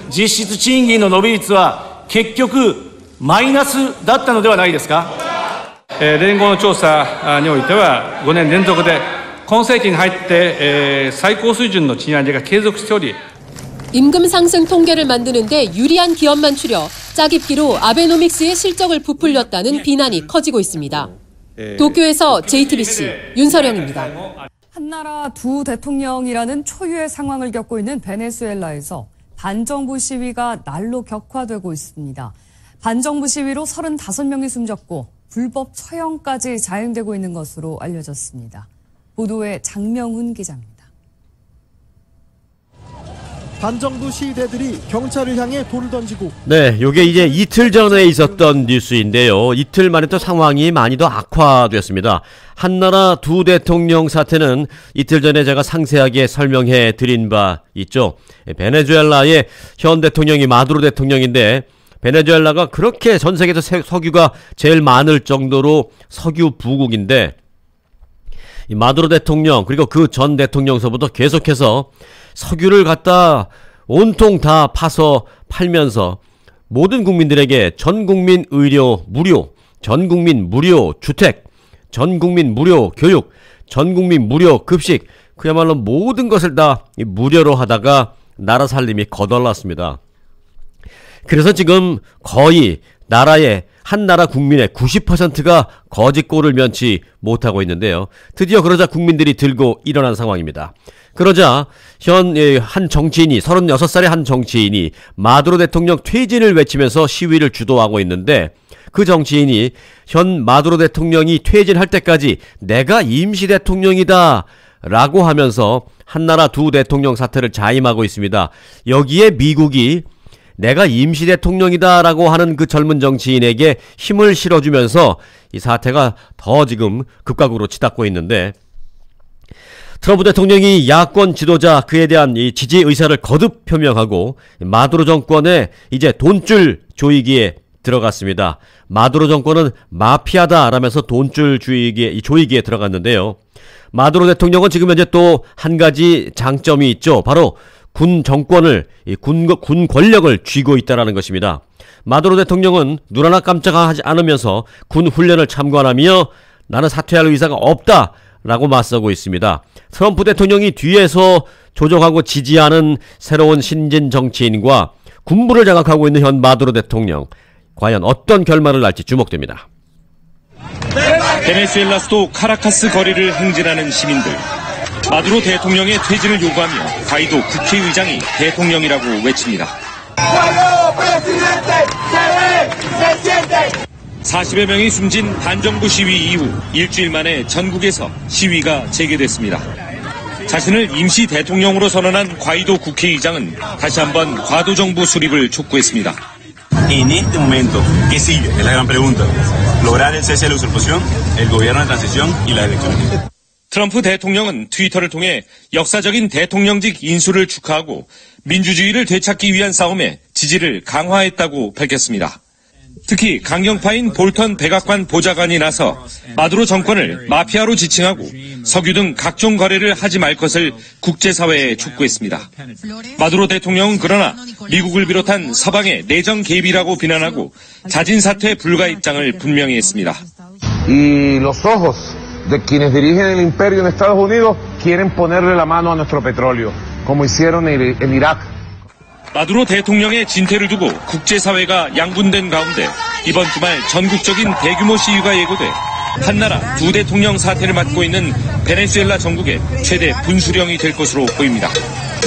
実質賃金の伸び率は結局マイナスだったのではないですか。連合の調査においては5年連続で今世紀に入って最高水準の賃上げが継続しており 임금 상승 통계를 만드는데 유리한 기업만 추려 짜깁기로 아베노믹스의 실적을 부풀렸다는 비난이 커지고 있습니다. 도쿄에서 JTBC 윤서령입니다. 한나라 두 대통령이라는 초유의 상황을 겪고 있는 베네수엘라에서 반정부 시위가 날로 격화되고 있습니다. 반정부 시위로 35명이 숨졌고 불법 처형까지 자행되고 있는 것으로 알려졌습니다. 보도에 장명훈 기자입니다. 반정부 시위대들이 경찰을 향해 돌을 던지고. 네, 요게 이제 이틀 전에 있었던 뉴스인데요. 이틀 만에 또 상황이 많이 더 악화됐습니다. 한나라 두 대통령 사태는 이틀 전에 제가 상세하게 설명해 드린 바 있죠. 베네수엘라의 현 대통령이 마두로 대통령인데, 베네수엘라가 그렇게 전 세계에서 석유가 제일 많을 정도로 석유 부국인데, 이 마두로 대통령 그리고 그 전 대통령서부터 계속해서 석유를 갖다 온통 다 파서 팔면서 모든 국민들에게 전국민 의료 무료, 전국민 무료 주택, 전국민 무료 교육, 전국민 무료 급식, 그야말로 모든 것을 다 무료로 하다가 나라 살림이 거덜났습니다. 그래서 지금 거의 나라의 한 나라 국민의 90%가 거짓골을 면치 못하고 있는데요. 드디어 그러자 국민들이 들고 일어난 상황입니다. 그러자 한 정치인이 36살의 한 정치인이 마두로 대통령 퇴진을 외치면서 시위를 주도하고 있는데, 그 정치인이 현 마두로 대통령이 퇴진할 때까지 내가 임시 대통령이다 라고 하면서 한나라 두 대통령 사태를 자임하고 있습니다. 여기에 미국이 내가 임시 대통령이다 라고 하는 그 젊은 정치인에게 힘을 실어주면서 이 사태가 더 지금 급각으로 치닫고 있는데, 트럼프 대통령이 야권 지도자 그에 대한 이 지지 의사를 거듭 표명하고 마두로 정권에 이제 돈줄 조이기에 들어갔습니다. 마두로 정권은 마피아다 라면서 돈줄 조이기에 들어갔는데요. 마두로 대통령은 지금 현재 또 한 가지 장점이 있죠. 바로 군 정권을, 군 권력을 쥐고 있다는 것입니다. 마두로 대통령은 눈 하나 깜짝하지 않으면서 군 훈련을 참관하며 나는 사퇴할 의사가 없다 라고 맞서고 있습니다. 트럼프 대통령이 뒤에서 조종하고 지지하는 새로운 신진 정치인과 군부를 장악하고 있는 현 마두로 대통령, 과연 어떤 결말을 날지 주목됩니다. 베네수엘라 수도 카라카스 거리를 행진하는 시민들. 마두로 대통령의 퇴진을 요구하며 과이도 국회의장이 대통령이라고 외칩니다. 40여 명이 숨진 반정부 시위 이후 일주일 만에 전국에서 시위가 재개됐습니다. 자신을 임시 대통령으로 선언한 과이도 국회의장은 다시 한번 과도정부 수립을 촉구했습니다. En este momento, ¿qué sigue? Es la gran pregunta. Lograr el cese de la usurpación, el gobierno de transición y las elecciones. 트럼프 대통령은 트위터를 통해 역사적인 대통령직 인수를 축하하고 민주주의를 되찾기 위한 싸움에 지지를 강화했다고 밝혔습니다. 특히 강경파인 볼턴 백악관 보좌관이 나서 마두로 정권을 마피아로 지칭하고 석유 등 각종 거래를 하지 말 것을 국제사회에 촉구했습니다. 마두로 대통령은 그러나 미국을 비롯한 서방의 내정 개입이라고 비난하고 자진 사퇴 불가 입장을 분명히 했습니다. Y los ojos de quienes dirigen el imperio en Estados Unidos quieren ponerle la mano a nuestro petróleo, como hicieron en Irak. 마두로 대통령의 진퇴를 두고 국제사회가 양분된 가운데 이번 주말 전국적인 대규모 시위가 예고돼 한나라 두 대통령 사태를 맡고 있는 베네수엘라 정국의 최대 분수령이 될 것으로 보입니다.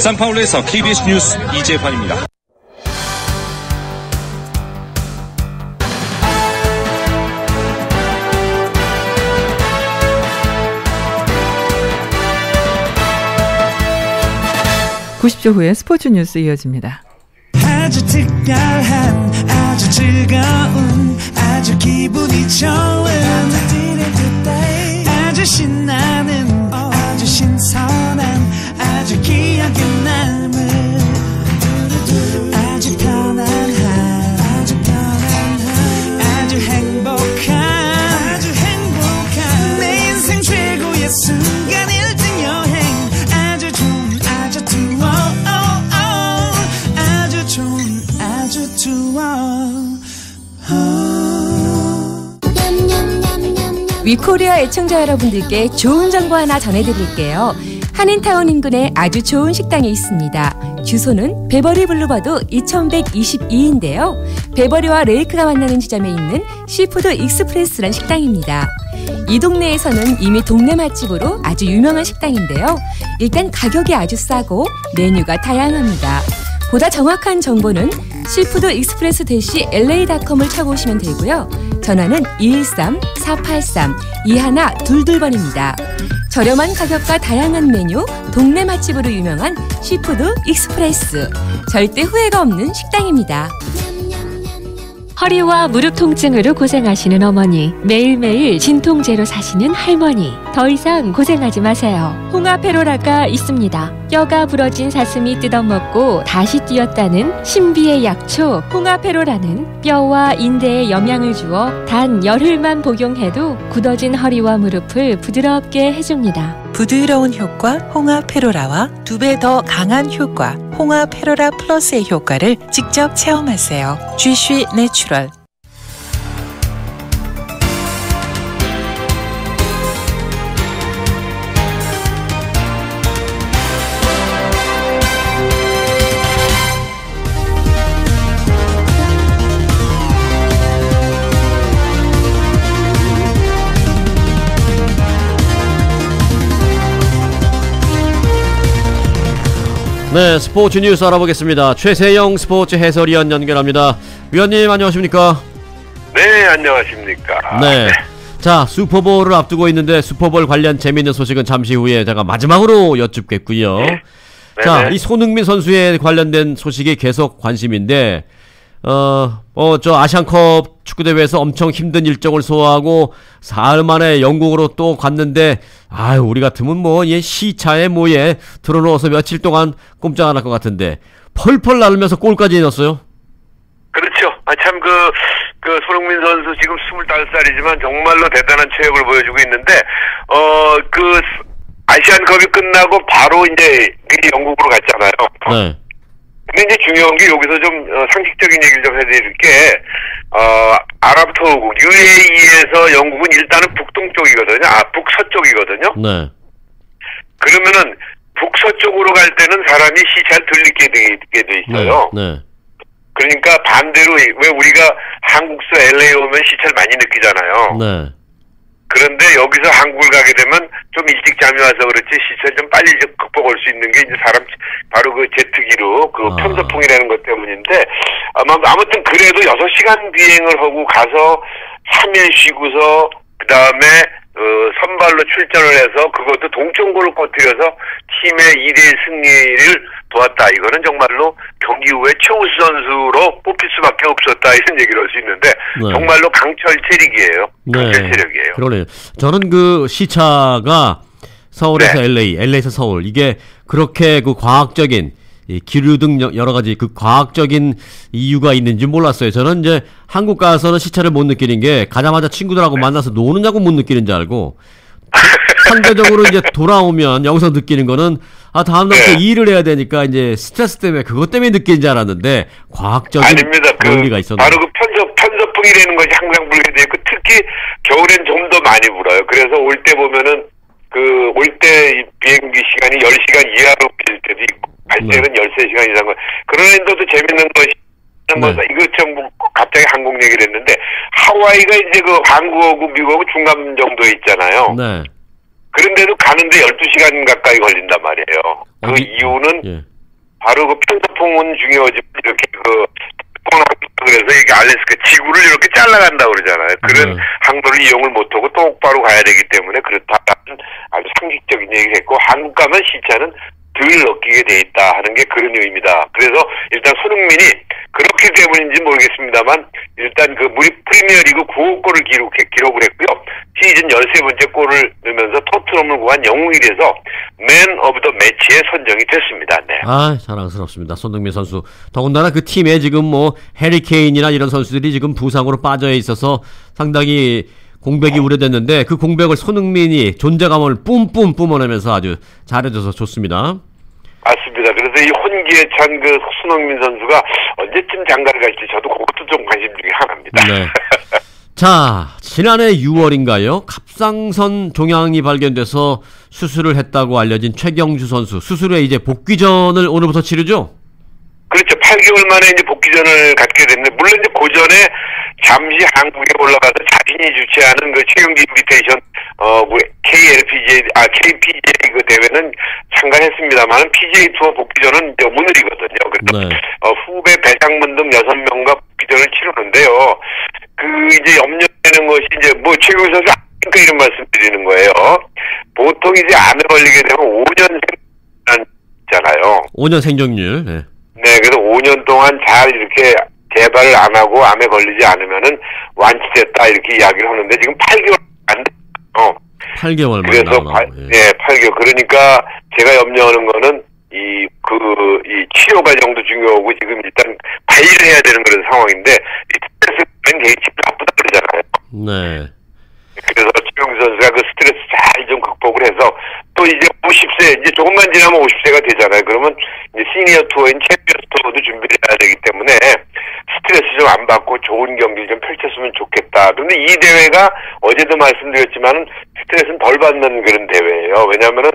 산파울루에서 KBS 뉴스 이재환입니다. (90초) 후에 스포츠 뉴스 이어집니다. 아주 특별한, 아주 즐거운, 아주 기분이 좋은, 아주 신나는, 아주 신선한, 아주 기억에 남을, 아주 편안한, 아주 행복한, 내 인생 최고의 순간 1등 여행. 위코리아 애청자 여러분들께 좋은 정보 하나 전해드릴게요. 한인타운 인근에 아주 좋은 식당이 있습니다. 주소는 베버리 블루버드 2122인데요. 베버리와 레이크가 만나는 지점에 있는 시푸드 익스프레스란 식당입니다. 이 동네에서는 이미 동네 맛집으로 아주 유명한 식당인데요. 일단 가격이 아주 싸고 메뉴가 다양합니다. 보다 정확한 정보는 시푸드 익스프레스 -la.com을 쳐보시면 되고요. 전화는 213-483-2122번입니다. 저렴한 가격과 다양한 메뉴, 동네 맛집으로 유명한 시푸드 익스프레스. 절대 후회가 없는 식당입니다. 허리와 무릎 통증으로 고생하시는 어머니, 매일매일 진통제로 사시는 할머니, 더 이상 고생하지 마세요. 홍아페로라가 있습니다. 뼈가 부러진 사슴이 뜯어먹고 다시 뛰었다는 신비의 약초 홍아페로라는 뼈와 인대에 영양을 주어 단 열흘만 복용해도 굳어진 허리와 무릎을 부드럽게 해줍니다. 부드러운 효과 홍아페로라와 2배 더 강한 효과 홍아페로라 플러스의 효과를 직접 체험하세요. GC 내추럴. 네, 스포츠 뉴스 알아보겠습니다. 최세영 스포츠 해설위원 연결합니다. 위원님 안녕하십니까? 네, 안녕하십니까? 네. 자, 슈퍼볼을 앞두고 있는데 슈퍼볼 관련 재미있는 소식은 잠시 후에 제가 마지막으로 여쭙겠고요. 네. 자, 이 손흥민 선수에 관련된 소식이 계속 관심인데 저 아시안컵 축구대회에서 엄청 힘든 일정을 소화하고 사흘 만에 영국으로 또 갔는데 아유, 우리 같으면 얘 시차에 들어놓아서 며칠 동안 꼼짝 안 할 것 같은데 펄펄 날면서 골까지 넣었어요. 그렇죠. 참 그 손흥민 선수 지금 25살이지만 정말로 대단한 체력을 보여주고 있는데 그 아시안컵이 끝나고 바로 이제 영국으로 갔잖아요. 네. 근데 이제 중요한 게 여기서 좀 상식적인 얘기를 좀 해드릴 게 아랍토국 UAE에서 영국은 일단은 북동쪽이거든요. 북서쪽이거든요. 네. 그러면은 북서쪽으로 갈 때는 사람이 시차를 덜 늦게 되게 돼 있어요. 네. 그러니까 반대로 왜 우리가 한국서 LA 오면 시차를 많이 느끼잖아요. 네. 그런데 여기서 한국을 가게 되면 좀 일찍 잠이 와서 그렇지 시차를 좀 빨리 극복할 수 있는 게 이제 바로 그 제트기로 그 편서풍이라는 것 때문인데 아무튼 그래도 6시간 비행을 하고 가서 3일 쉬고서 그 다음에 선발로 출전을 해서 그것도 동점골을 꺼뜨려서 팀의 2대1 승리를 도왔다. 이거는 정말로 경기 후에 최우수 선수로 뽑힐 수밖에 없었다. 이런 얘기를 할 수 있는데 네. 정말로 강철 체력이에요. 강철 네. 체력이에요. 그러네요. 저는 그 시차가 서울에서 네. LA에서 서울 이게 그렇게 그 과학적인 이 기류 등 여러 가지 그 과학적인 이유가 있는지 몰랐어요. 저는 이제 한국 가서는 시차를 못 느끼는 게 가자마자 친구들하고 만나서 노느냐고 못 느끼는 줄 알고 상대적으로 이제 돌아오면 여기서 느끼는 거는 다음날 또 일을 해야 되니까 이제 스트레스 때문에 그것 때문에 느끼는 줄 알았는데 과학적인 아닙니다. 원리가 있었는데 바로 그 편서풍이라는 것이 항상 불게 되고 특히 겨울엔 좀 더 많이 불어요. 그래서 올 때 보면은 올 때 비행기 시간이 10시간 이하로 빌 때도 있고 갈 때는 13시간 이상 그런데도 재밌는 것이 이거 좀 갑자기 항공 얘기를 했는데 하와이가 이제 그 한국하고 미국하고 중간 정도에 있잖아요. 네. 그런데도 가는데 12시간 가까이 걸린단 말이에요. 그 이유는 바로 그 편서풍은 중요하지만 이렇게 그래서 이게 알래스카 지구를 이렇게 잘라간다고 그러잖아요. 그런 항로를 이용을 못하고 똑바로 가야 되기 때문에 그렇다는 아주 상식적인 얘기를 했고 한국 가면 시차는 덜 느끼게 돼 있다 하는 게 그런 의미입니다. 그래서 일단 손흥민이 그렇기 때문인지 모르겠습니다만 일단 그 프리미어리그 9호 골을 기록을 했고요. 시즌 13번째 골을 넣으면서 토트넘을 구한 영웅이라서 맨 오브 더 매치에 선정이 됐습니다. 네. 자랑스럽습니다. 손흥민 선수. 더군다나 그 팀에 지금 해리 케인이나 이런 선수들이 지금 부상으로 빠져 있어서 상당히 공백이 우려됐는데 그 공백을 손흥민이 존재감을 뿜뿜 뿜어내면서 아주 잘해줘서 좋습니다. 맞습니다. 그래서 이 혼기에 찬 그 손흥민 선수가 언제쯤 장가를 갈지 저도 그것도 좀 관심 중에 하나입니다. 네. 자, 지난해 6월인가요? 갑상선 종양이 발견돼서 수술을 했다고 알려진 최경주 선수. 수술 후에 이제 복귀전을 오늘부터 치르죠? 그렇죠. 8개월 만에 이제 복귀전을 갖게 됐는데 물론 이제 그 전에 잠시 한국에 올라가서 자신이 주최하는 그 최경주 인비테이션 KPGA 그 대회는 참가했습니다만 PGA 투어 복귀전은 이제 오늘이거든요. 그래서 네. 후배 배상문 등 6명과 복귀전을 치르는데요. 이제 염려되는 것이 이제 최경주 선수 아니까 이런 말씀드리는 거예요. 보통 이제 암에 걸리게 되면 5년 생존이잖아요. 5년 생존율. 네. 네, 그래서 5년 동안 잘 이렇게 재발을 안 하고 암에 걸리지 않으면은 완치됐다 이렇게 이야기를 하는데 지금 8개월 안 돼요. 8개월 만에 그래서 나오나요? 네, 8개월. 그러니까 제가 염려하는 거는 이 치료 과정도 중요하고 지금 일단 관리를 해야 되는 그런 상황인데 이 스트레스는 되게 기분 나쁘다 그러잖아요. 네. 그래서 최경주 선수가 그 스트레스 잘 좀 극복을 해서 또 이제 50세 이제 조금만 지나면 50세가 되잖아요. 그러면 이제 시니어 투어인 챔피언스 투어도 준비를 해야 되기 때문에 스트레스 좀 안 받고 좋은 경기를 좀 펼쳤으면 좋겠다. 그런데 이 대회가 어제도 말씀드렸지만은 스트레스는 덜 받는 그런 대회예요. 왜냐하면은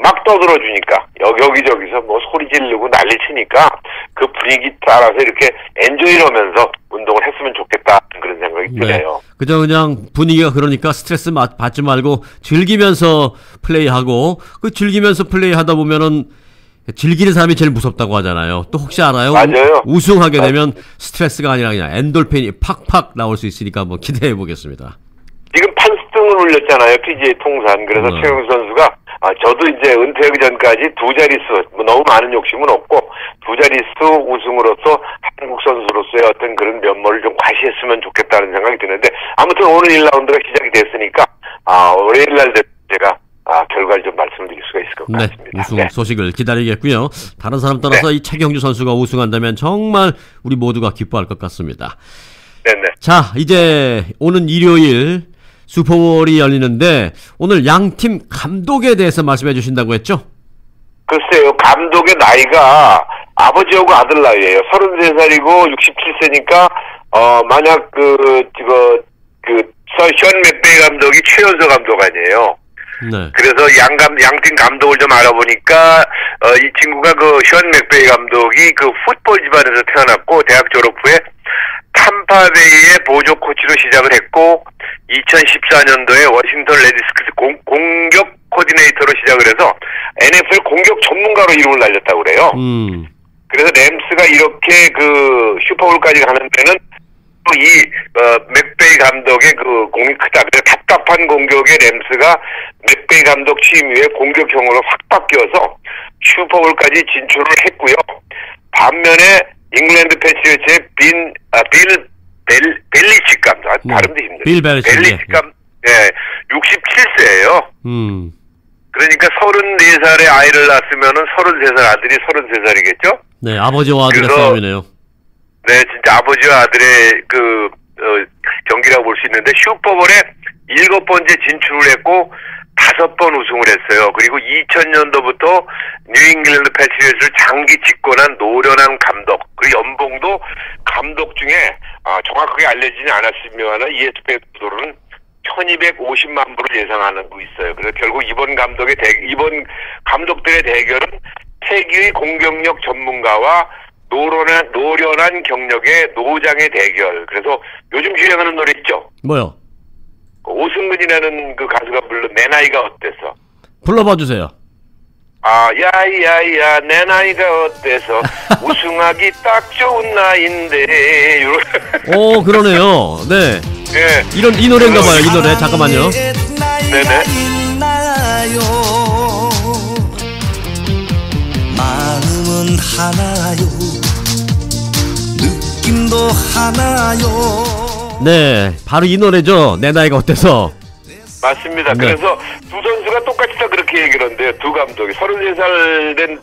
막 떠들어주니까 여기저기서 뭐 소리 지르고 난리 치니까 그 분위기 따라서 이렇게 엔조이를 하면서 운동을 했으면 좋겠다 그런 생각이 드네요. 그냥 분위기가 그러니까 스트레스 받지 말고 즐기면서 플레이하고 그 즐기면서 플레이하다 보면은 즐기는 사람이 제일 무섭다고 하잖아요. 또 혹시 알아요? 맞아요. 우승하게 되면 스트레스가 아니라 그냥 엔돌핀이 팍팍 나올 수 있으니까 한번 기대해 보겠습니다. 지금 판수등을 올렸잖아요. PGA 통산. 그래서 최경주 선수가 저도 이제 은퇴하기 전까지 두 자릿수, 너무 많은 욕심은 없고 두 자릿수 우승으로서 한국 선수로서의 어떤 그런 면모를 좀 과시했으면 좋겠다는 생각이 드는데 아무튼 오늘 1라운드가 시작이 됐으니까 월요일 날 제가 결과를 좀 말씀드릴 수가 있을 것 같습니다. 우승 소식을 기다리겠고요. 다른 사람 따라서 이 최경주 선수가 우승한다면 정말 우리 모두가 기뻐할 것 같습니다. 네네. 자, 이제 오는 일요일 슈퍼볼이 열리는데 오늘 양팀 감독에 대해서 말씀해 주신다고 했죠? 글쎄요. 감독의 나이가 아버지하고 아들 나이예요. 33살이고 67세니까 만약 션 맥베이 감독이 최연소 감독 아니에요. 네. 그래서 양팀 감독을 좀 알아보니까 이 친구가 션 맥베이 감독이 풋볼 집안에서 태어났고 대학 졸업 후에 탐파베이의 보조 코치로 시작을 했고 2014년도에 워싱턴 레디스크스 공격 코디네이터로 시작을 해서 NFL 공격 전문가로 이름을 날렸다고 그래요. 그래서 램스가 이렇게 슈퍼볼까지 가는 데는 맥베이 감독의 공이 크다. 그래서 답답한 공격에 램스가 맥베이 감독 취임 이후에 공격형으로 확 바뀌어서 슈퍼볼까지 진출을 했고요. 반면에 잉글랜드 패트리어츠의 빌 벨리치 감독, 발음도 힘들어요. 빌 벨리치 감독, 67세예요. 그러니까 34살의 아이를 낳았으면은 33살 아들이 33살이겠죠? 네, 아버지와 아들의 싸움이네요. 네, 진짜 아버지와 아들의 경기라고 볼 수 있는데 슈퍼볼에 7번째 진출을 했고 5번 우승을 했어요. 그리고 2000년도부터 뉴잉글랜드 패트리어츠를 장기 집권한 노련한 감독. 그리고 연봉도 감독 중에 정확하게 알려지지 않았으면 ESPN 보도로는 1250만 불을 예상하고 있어요. 그래서 결국 이번 감독들의 대결은 태기의 공격력 전문가와 노련한 경력의 노장의 대결. 그래서 요즘 유행하는 노래 있죠? 뭐요? 오승근이라는 가수가 부른 내 나이가 어때서? 불러봐 주세요. 야야야 내 나이가 어때서 우승하기 딱 좋은 나이인데. 오, 그러네요. 네. 네. 이 노래인가 봐요. 이 노래. 잠깐만요. 네네. 마음은 하나요. 느낌도 하나요. 네, 바로 이 노래죠. 내 나이가 어때서. 맞습니다. 네. 그래서 두 선수가 똑같이 다 그렇게 얘기를 하는데요. 두 감독이 33살 된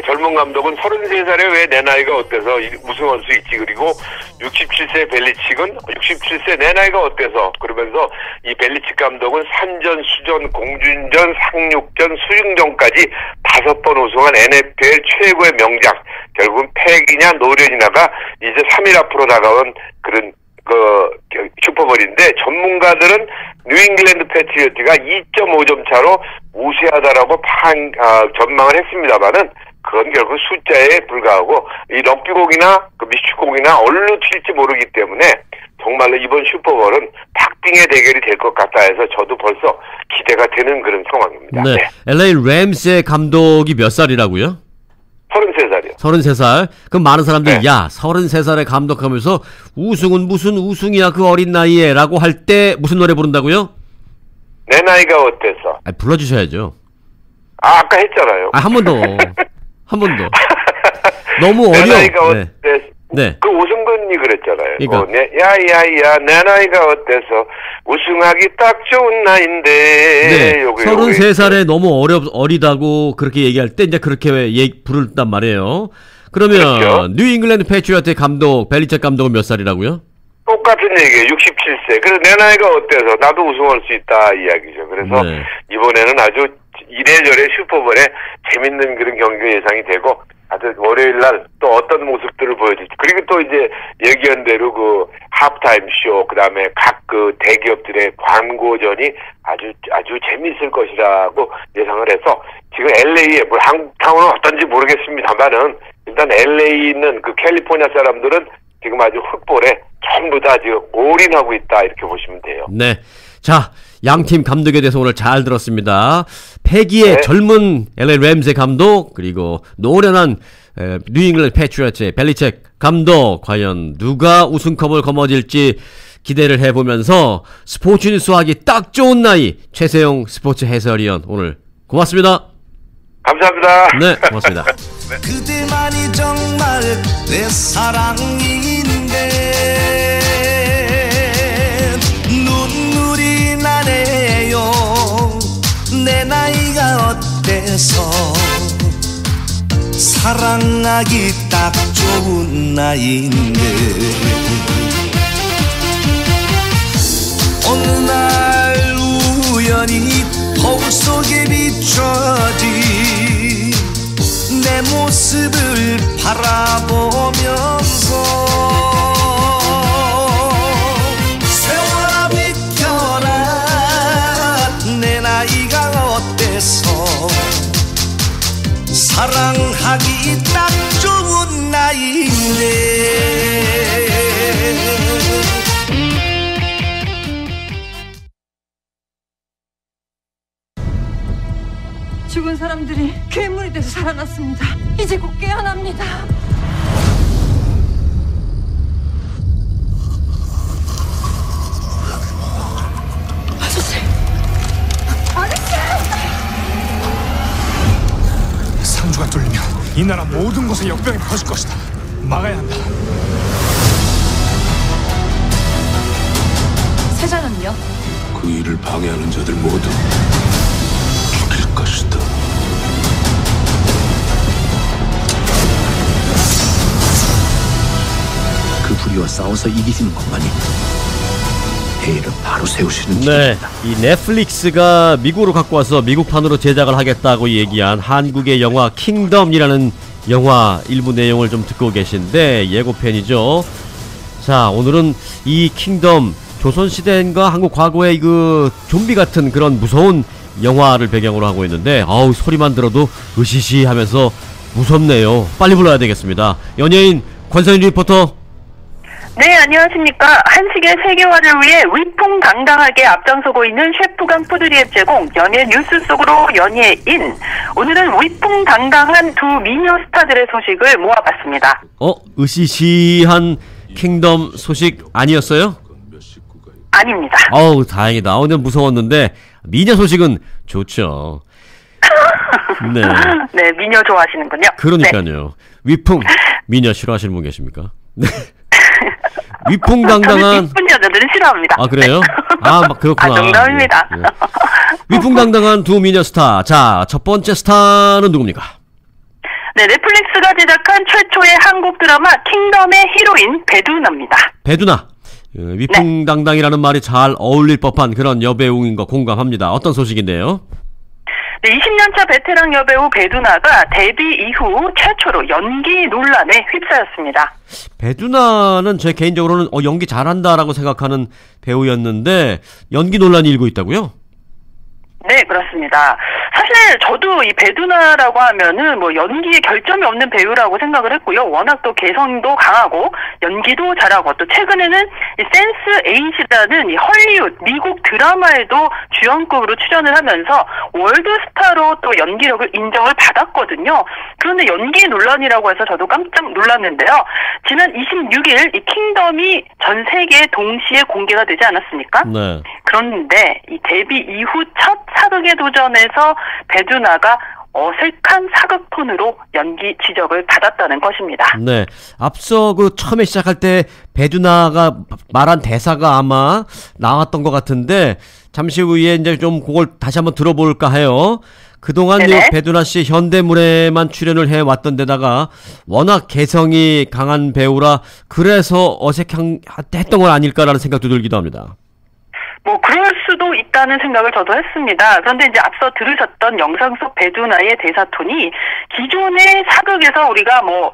젊은 감독은 33살에 왜 내 나이가 어때서 우승할 수 있지. 그리고 67세 벨리칙은 67세 내 나이가 어때서 그러면서 이 벨리칙 감독은 산전, 수전, 공준전, 상륙전, 수중전까지 5번 우승한 NFL 최고의 명작. 결국은 패기냐 노련이냐가 이제 3일 앞으로 다가온 그런 슈퍼볼인데 전문가들은 뉴잉글랜드 패트리어츠가 2.5점 차로 우세하다라고 전망을 했습니다만은 그건 결국 숫자에 불과하고 이 럭비공이나 미축공이나 어디로 튈지 모르기 때문에 정말로 이번 슈퍼볼은 박빙의 대결이 될 것 같다 해서 저도 벌써 기대가 되는 그런 상황입니다. 네. LA 램스의 감독이 몇 살이라고요? 33살이요. 33살. 그럼 많은 사람들이 야 33살에 감독하면서 우승은 무슨 우승이야 그 어린 나이에 라고 할 때 무슨 노래 부른다고요? 내 나이가 어때서? 불러주셔야죠. 아까 했잖아요. 한 번 더. 한 번 더. 너무 어려워. 내 나이가 어때서? 네. 그 오승근이 그랬잖아요. 그러니까. 야야야 내 나이가 어때서 우승하기 딱 좋은 나이인데. 네. 33살에 너무 어리다고 그렇게 얘기할 때 이제 그렇게 부른단 말이에요. 그러면 그렇죠? 뉴 잉글랜드 패트리어트의 감독 벨리책 감독은 몇 살이라고요? 똑같은 얘기예요. 67세. 그래서 내 나이가 어때서 나도 우승할 수 있다 이야기죠. 그래서 네. 이번에는 아주 이래저래 슈퍼볼에 재밌는 그런 경기가 예상이 되고 아주 월요일 날 또 어떤 모습들을 보여줄지 그리고 또 이제 예견대로 그 하프타임 쇼 그다음에 각 그 대기업들의 광고전이 아주 재밌을 것이라고 예상을 해서 지금 LA에 뭐 한국 타운은 어떤지 모르겠습니다만은 일단 LA에 있는 그 캘리포니아 사람들은 지금 아주 풋볼에 전부 다 지금 올인하고 있다 이렇게 보시면 돼요. 네. 자, 양팀 감독에 대해서 오늘 잘 들었습니다. 패기의 젊은 LA 램스의 감독 그리고 노련한 뉴 잉글랜드 패트리어트의 벨리책 감독 과연 누가 우승컵을 거머쥘지 기대를 해보면서 스포츠 뉴스 하기 딱 좋은 나이 최세용 스포츠 해설위원 오늘 고맙습니다. 감사합니다. 네, 고맙습니다. 그대만이 정말 내 사랑인데 눈물이 나네요. 내 나이가 어때서 사랑하기 딱 좋은 나이인데 어느 날 우연히 거울 속에 비춰진 내 모습을 바라보면서 세월아 비켜라 내 나이가 어때서 사랑하기 딱 좋은 나이인데 죽은 사람들이 괴물이 돼서 살아났습니다. 이제 곧 깨어납니다. 아저씨! 아저씨! 상주가 뚫리면 이 나라 모든 곳에 역병이 퍼질 것이다. 막아야 한다. 세자는요? 그 일을 방해하는 자들 모두 죽일 것이다. 그 불의와 싸워서 이기시는 것만이 대의를 바로 세우시는 네, 이 넷플릭스가 미국으로 갖고 와서 미국판으로 제작을 하겠다고 얘기한 한국의 영화 킹덤이라는 영화 일부 내용을 좀 듣고 계신데 예고편이죠. 자, 오늘은 이 킹덤 조선시대인가 한국 과거의 그 좀비 같은 그런 무서운 영화를 배경으로 하고 있는데 아우 소리만 들어도 으시시 하면서 무섭네요. 빨리 불러야 되겠습니다. 연예인 권선희 리포터. 네, 안녕하십니까. 한식의 세계화를 위해 위풍당당하게 앞장서고 있는 셰프강 푸드리앱 제공 연예 뉴스 속으로 연예인. 오늘은 위풍당당한 두 미녀 스타들의 소식을 모아봤습니다. 으시시한 킹덤 소식 아니었어요? 아닙니다. 어우 다행이다. 오늘 무서웠는데 미녀 소식은 좋죠. 네. 네, 미녀 좋아하시는군요. 그러니까요. 네. 위풍 미녀 싫어하시는 분 계십니까? 네. 위풍당당한. 저는 이쁜 여자들은 싫어합니다. 아 그래요? 아 그렇구나. 농담입니다. 예. 위풍당당한 두 미녀 스타. 자, 첫 번째 스타는 누굽니까? 네, 넷플릭스가 제작한 최초의 한국 드라마 킹덤의 히로인 배두나입니다. 배두나. 위풍당당이라는 말이 잘 어울릴 법한 그런 여배우인 거 공감합니다. 어떤 소식인데요? 네, 20년차 베테랑 여배우 배두나가 데뷔 이후 최초로 연기 논란에 휩싸였습니다. 배두나는 제 개인적으로는 연기 잘한다라고 생각하는 배우였는데 연기 논란이 일고 있다고요? 네, 그렇습니다. 사실 저도 이 배두나라고 하면은 뭐 연기에 결점이 없는 배우라고 생각을 했고요. 워낙 또 개성도 강하고 연기도 잘하고 또 최근에는 이 센스8이라는 이 헐리우드 미국 드라마에도 주연급으로 출연을 하면서 월드스타로 또 연기력을 인정을 받았거든요. 그런데 연기 논란이라고 해서 저도 깜짝 놀랐는데요. 지난 26일 이 킹덤이 전 세계에 동시에 공개가 되지 않았습니까? 네. 그런데 이 데뷔 이후 첫 사극에 도전해서 배두나가 어색한 사극 톤으로 연기 지적을 받았다는 것입니다. 네. 앞서 그 처음에 시작할 때 배두나가 말한 대사가 아마 나왔던 것 같은데 잠시 후에 이제 좀 그걸 다시 한번 들어볼까 해요. 그동안 배두나 씨 현대물에만 출연을 해왔던 데다가 워낙 개성이 강한 배우라 그래서 어색했던 건 아닐까라는 생각도 들기도 합니다. 뭐 그럴 수도 있다는 생각을 저도 했습니다. 그런데 이제 앞서 들으셨던 영상 속 배두나의 대사톤이 기존의 사극에서 우리가 뭐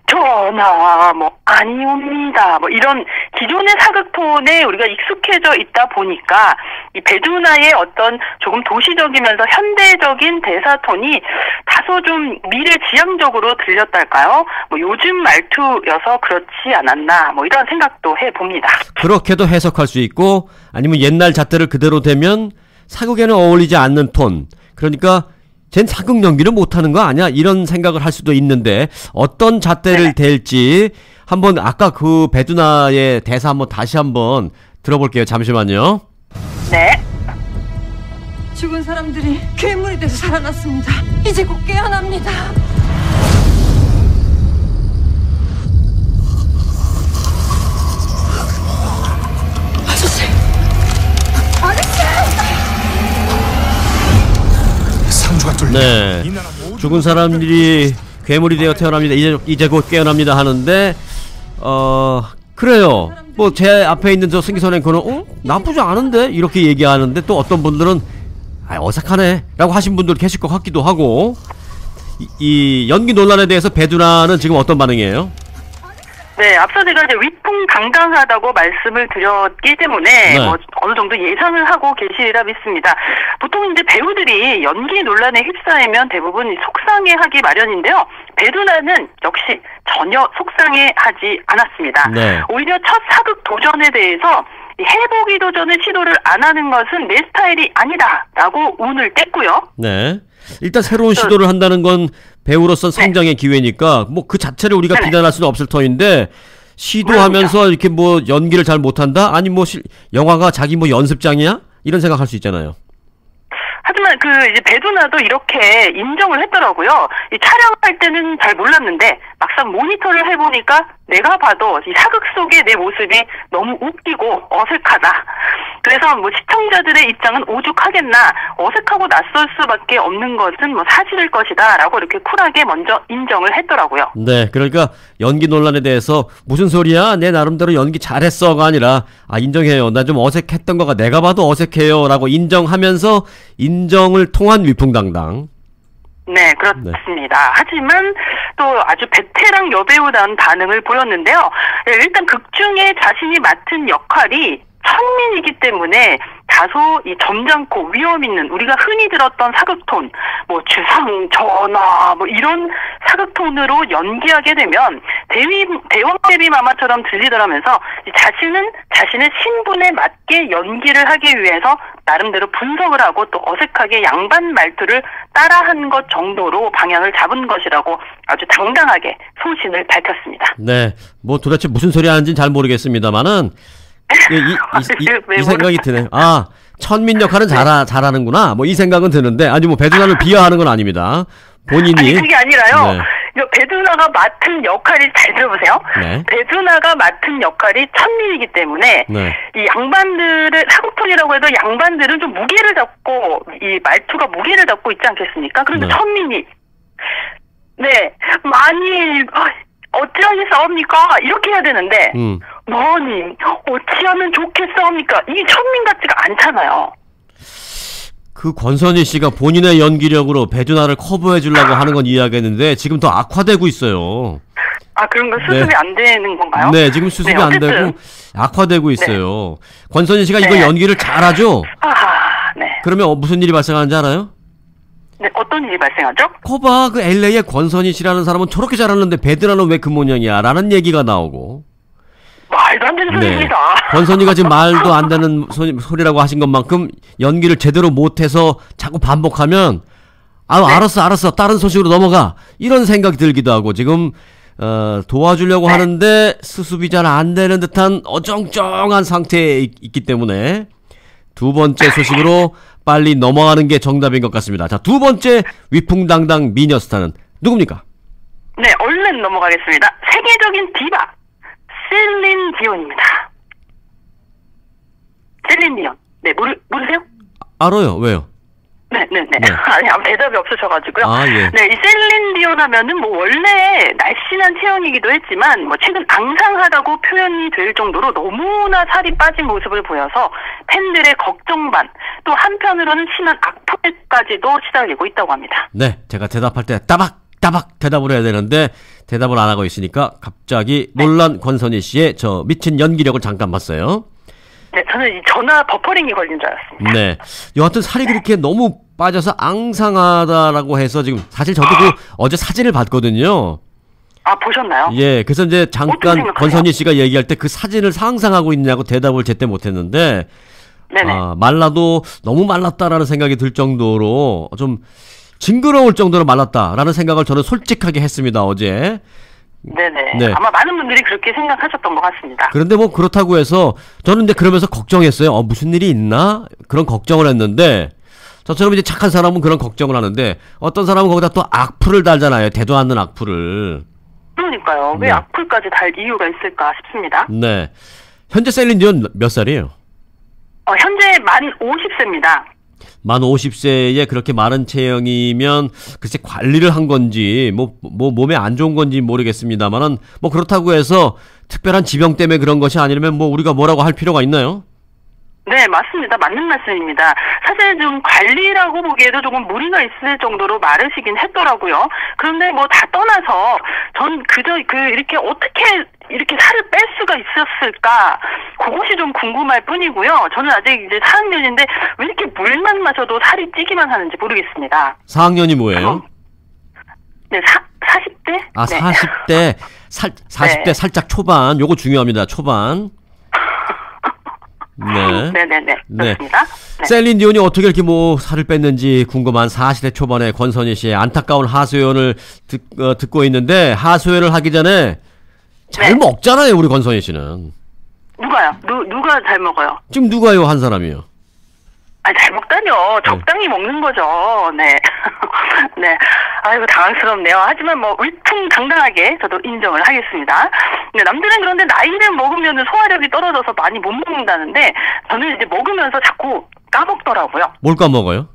전화 뭐 아니옵니다 뭐 이런 기존의 사극톤에 우리가 익숙해져 있다 보니까 이 배두나의 어떤 조금 도시적이면서 현대적인 대사톤이 다소 좀 미래지향적으로 들렸달까요? 뭐 요즘 말투여서 그렇지 않았나 뭐 이런 생각도 해봅니다. 그렇게도 해석할 수 있고 아니면 옛날 잣대를 그대로 대면 사극에는 어울리지 않는 톤. 그러니까 쟨 사극 연기를 못하는 거 아니야? 이런 생각을 할 수도 있는데 어떤 잣대를 댈지 한번 아까 그 배두나의 대사 한번 다시 한번 들어볼게요. 잠시만요. 네. 죽은 사람들이 괴물이 돼서 살아났습니다. 이제 곧 깨어납니다. 네, 죽은 사람들이 괴물이 되어 태어납니다. 이제 곧 깨어납니다 하는데 그래요. 뭐 제 앞에 있는 저 승기선행 그는 나쁘지 않은데 이렇게 얘기하는데 또 어떤 분들은 어색하네 라고 하신 분들 계실 것 같기도 하고 이 연기 논란에 대해서 배두나는 지금 어떤 반응이에요? 네, 앞서 제가 이제 위풍당당하다고 말씀을 드렸기 때문에 뭐 어느 정도 예상을 하고 계시리라 믿습니다. 보통 이제 배우들이 연기 논란에 휩싸이면 대부분 속상해하기 마련인데요. 배두나는 역시 전혀 속상해하지 않았습니다. 네. 오히려 첫 사극 도전에 대해서 해보기 도전을 시도를 안 하는 것은 내 스타일이 아니다라고 운을 뗐고요. 네. 일단 새로운 시도를 한다는 건 배우로서 성장의 기회니까 뭐 그 자체를 우리가 비난할 수는 없을 터인데 시도하면서 이렇게 뭐 연기를 잘 못한다? 아니 뭐 영화가 자기 뭐 연습장이야? 이런 생각할 수 있잖아요. 하지만 그 이제 배두나도 이렇게 인정을 했더라고요. 이 촬영할 때는 잘 몰랐는데 막상 모니터를 해보니까 내가 봐도 이 사극 속의 내 모습이 너무 웃기고 어색하다. 그래서 뭐 시청자들의 입장은 오죽하겠나 어색하고 낯설 수밖에 없는 것은 뭐 사실일 것이다 라고 이렇게 쿨하게 먼저 인정을 했더라고요. 네, 그러니까 연기 논란에 대해서 무슨 소리야 내 나름대로 연기 잘했어가 아니라 인정해요. 나 좀 어색했던 거가 내가 봐도 어색해요 라고 인정하면서 인정을 통한 위풍당당. 네, 그렇습니다. 하지만 또 아주 베테랑 여배우다운 반응을 보였는데요. 일단 극중에 자신이 맡은 역할이 천민이기 때문에 다소 이 점잖고 위험 있는 우리가 흔히 들었던 사극톤, 뭐 주상, 전하, 뭐 이런 사극톤으로 연기하게 되면 대왕 데뷔마마처럼 들리더라면서 자신은 자신의 신분에 맞게 연기를 하기 위해서 나름대로 분석을 하고 또 어색하게 양반 말투를 따라한 것 정도로 방향을 잡은 것이라고 아주 당당하게 소신을 밝혔습니다. 네, 뭐 도대체 무슨 소리 하는지는 잘 모르겠습니다만은 이 생각이 드네. 천민 역할은 잘하는구나. 뭐 이 생각은 드는데 아니 뭐 배두나를 비하하는 건 아닙니다. 본인이 아니 그게 아니라요. 네. 배두나가 맡은 역할이 잘 들어보세요. 네. 배두나가 맡은 역할이 천민이기 때문에 이 양반들의 사극톤이라고 해도 양반들은 좀 무게를 잡고 이 말투가 무게를 잡고 있지 않겠습니까? 그런데 천민이 많이 어찌하겠사옵니까? 이렇게 해야 되는데 뭐니 어찌하면 좋겠사옵니까? 이게 천민 같지가 않잖아요. 그 권선희 씨가 본인의 연기력으로 배두나를 커버해 주려고 하는 건 이해하겠는데 지금 더 악화되고 있어요. 그런 거 수습이 안 되는 건가요? 네, 지금 수습이 안 되고 악화되고 있어요. 권선희 씨가 이걸 연기를 잘하죠? 네. 그러면 무슨 일이 발생하는지 알아요? 네, 어떤 일이 발생하죠? 거봐, 그 LA의 권선희 씨라는 사람은 저렇게 잘하는데 베드라는 왜 그 모양이야? 라는 얘기가 나오고. 말도 안 되는 소리입니다. 권선희가 지금 말도 안 되는 소리라고 하신 것만큼 연기를 제대로 못해서 자꾸 반복하면 알았어 다른 소식으로 넘어가 이런 생각이 들기도 하고 지금 도와주려고 하는데 수습이 잘 안 되는 듯한 어정쩡한 상태에 있기 때문에 두 번째 소식으로 빨리 넘어가는 게 정답인 것 같습니다. 자, 두 번째 위풍당당 미녀 스타는 누굽니까? 네, 얼른 넘어가겠습니다. 세계적인 디바 셀린 디온입니다. 셀린 디온. 네, 모르세요? 알아요. 왜요? 네. 아니, 아무 대답이 없으셔가지고요. 예. 네, 이 셀린 디온 하면은 뭐 원래 날씬한 체형이기도 했지만 뭐 최근 앙상하다고 표현이 될 정도로 너무나 살이 빠진 모습을 보여서 팬들의 걱정 반, 또 한편으로는 심한 악플까지도 시달리고 있다고 합니다. 네, 제가 대답할 때 따박 대답을 해야 되는데 대답을 안 하고 있으니까 갑자기 놀란 권선희 씨의 저 미친 연기력을 잠깐 봤어요. 네, 저는 이 전화 버퍼링이 걸린 줄 알았습니다. 네. 여하튼 살이 그렇게 너무 빠져서 앙상하다라고 해서 지금 사실 저도 어제 사진을 봤거든요. 아, 보셨나요? 예, 그래서 이제 잠깐 권선희 씨가 얘기할 때 그 사진을 상상하고 있냐고 대답을 제때 못했는데, 말라도 너무 말랐다라는 생각이 들 정도로 좀 징그러울 정도로 말랐다라는 생각을 저는 솔직하게 했습니다, 어제. 네네. 아마 많은 분들이 그렇게 생각하셨던 것 같습니다. 그런데 뭐 그렇다고 해서 저는 이제 그러면서 걱정했어요. 무슨 일이 있나? 그런 걱정을 했는데 저처럼 이제 착한 사람은 그런 걱정을 하는데 어떤 사람은 거기다 또 악플을 달잖아요. 대도 않는 악플을. 그러니까요. 왜 악플까지 달 이유가 있을까 싶습니다. 네. 현재 셀린 디온 몇 살이에요? 현재 만 50세입니다. 만 50세에 그렇게 마른 체형이면 글쎄 관리를 한 건지 뭐 몸에 안 좋은 건지 모르겠습니다만은 뭐 그렇다고 해서 특별한 지병 때문에 그런 것이 아니라면 뭐 우리가 뭐라고 할 필요가 있나요? 네, 맞습니다. 맞는 말씀입니다. 사실 좀 관리라고 보기에도 조금 무리가 있을 정도로 마르시긴 했더라고요. 그런데 뭐 다 떠나서 전 그저 이렇게 어떻게 이렇게 살을 뺄 수가 있었을까? 그것이 좀 궁금할 뿐이고요. 저는 아직 이제 4학년인데 왜 이렇게 물만 마셔도 살이 찌기만 하는지 모르겠습니다. 4학년이 뭐예요? 네, 40대? 아, 네. 40대. 40대 네. 살짝 초반. 요거 중요합니다. 초반. 네. 네네네. 그렇습니다. 네. 셀린 디온이 어떻게 이렇게 뭐 살을 뺐는지 궁금한 40대 초반의 권선희 씨의 안타까운 하소연을 듣고 있는데 하소연을 하기 전에 잘 먹잖아요, 우리 권선희 씨는. 누가요? 누가 잘 먹어요? 지금 누가요, 한 사람이요? 잘 먹다뇨. 적당히 먹는 거죠. 네. 네. 아이고, 당황스럽네요. 하지만 뭐, 위풍당당하게 저도 인정을 하겠습니다. 네, 남들은 그런데 나이를 먹으면 소화력이 떨어져서 많이 못 먹는다는데, 저는 이제 먹으면서 자꾸 까먹더라고요. 뭘 까먹어요?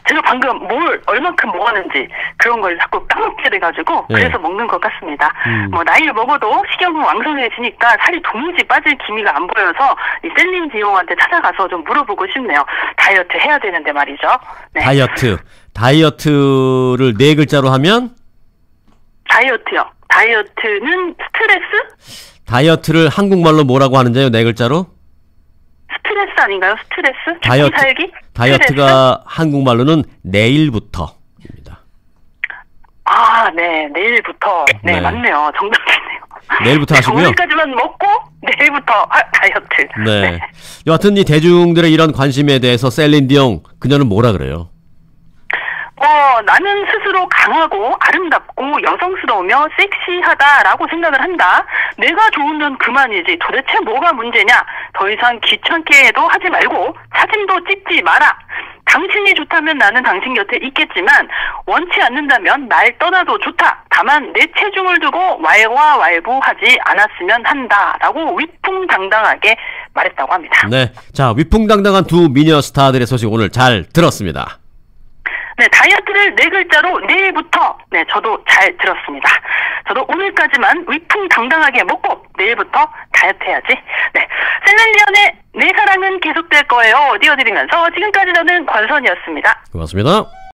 제가 방금 뭘 얼만큼 먹었는지 그런 걸 자꾸 까먹게 돼가지고 그래서 먹는 것 같습니다. 뭐 나이를 먹어도 식욕은 왕성해지니까 살이 도무지 빠질 기미가 안 보여서 이 셀린 디온한테 찾아가서 좀 물어보고 싶네요. 다이어트 해야 되는데 말이죠. 네. 다이어트를 네 글자로 하면? 다이어트요. 다이어트는 스트레스? 다이어트를 한국말로 뭐라고 하는지요? 네 글자로? 스트레스 아닌가요? 스트레스? 살기? 다이어트가 스트레스? 한국말로는 내일부터입니다. 아, 네. 내일부터. 네, 맞네요. 정답이네요. 내일부터 하시고요. 오늘까지만 먹고 내일부터 다이어트. 네. 여하튼 이 대중들의 이런 관심에 대해서 셀린 디온 그녀는 뭐라 그래요? 나는 스스로 강하고 아름답고 여성스러우며 섹시하다라고 생각을 한다. 내가 좋으면 그만이지. 도대체 뭐가 문제냐? 더 이상 귀찮게 해도 하지 말고 사진도 찍지 마라. 당신이 좋다면 나는 당신 곁에 있겠지만 원치 않는다면 날 떠나도 좋다. 다만 내 체중을 두고 왈가왈부하지 않았으면 한다라고 위풍당당하게 말했다고 합니다. 네, 자 위풍당당한 두 미녀 스타들의 소식 오늘 잘 들었습니다. 네, 다이어트를 네 글자로 내일부터. 네, 저도 잘 들었습니다. 저도 오늘까지만 위풍당당하게 먹고 내일부터 다이어트 해야지. 네, 셀린 디온의 내 사랑은 계속될 거예요. 띄워드리면서 지금까지 저는 권선이었습니다. 고맙습니다.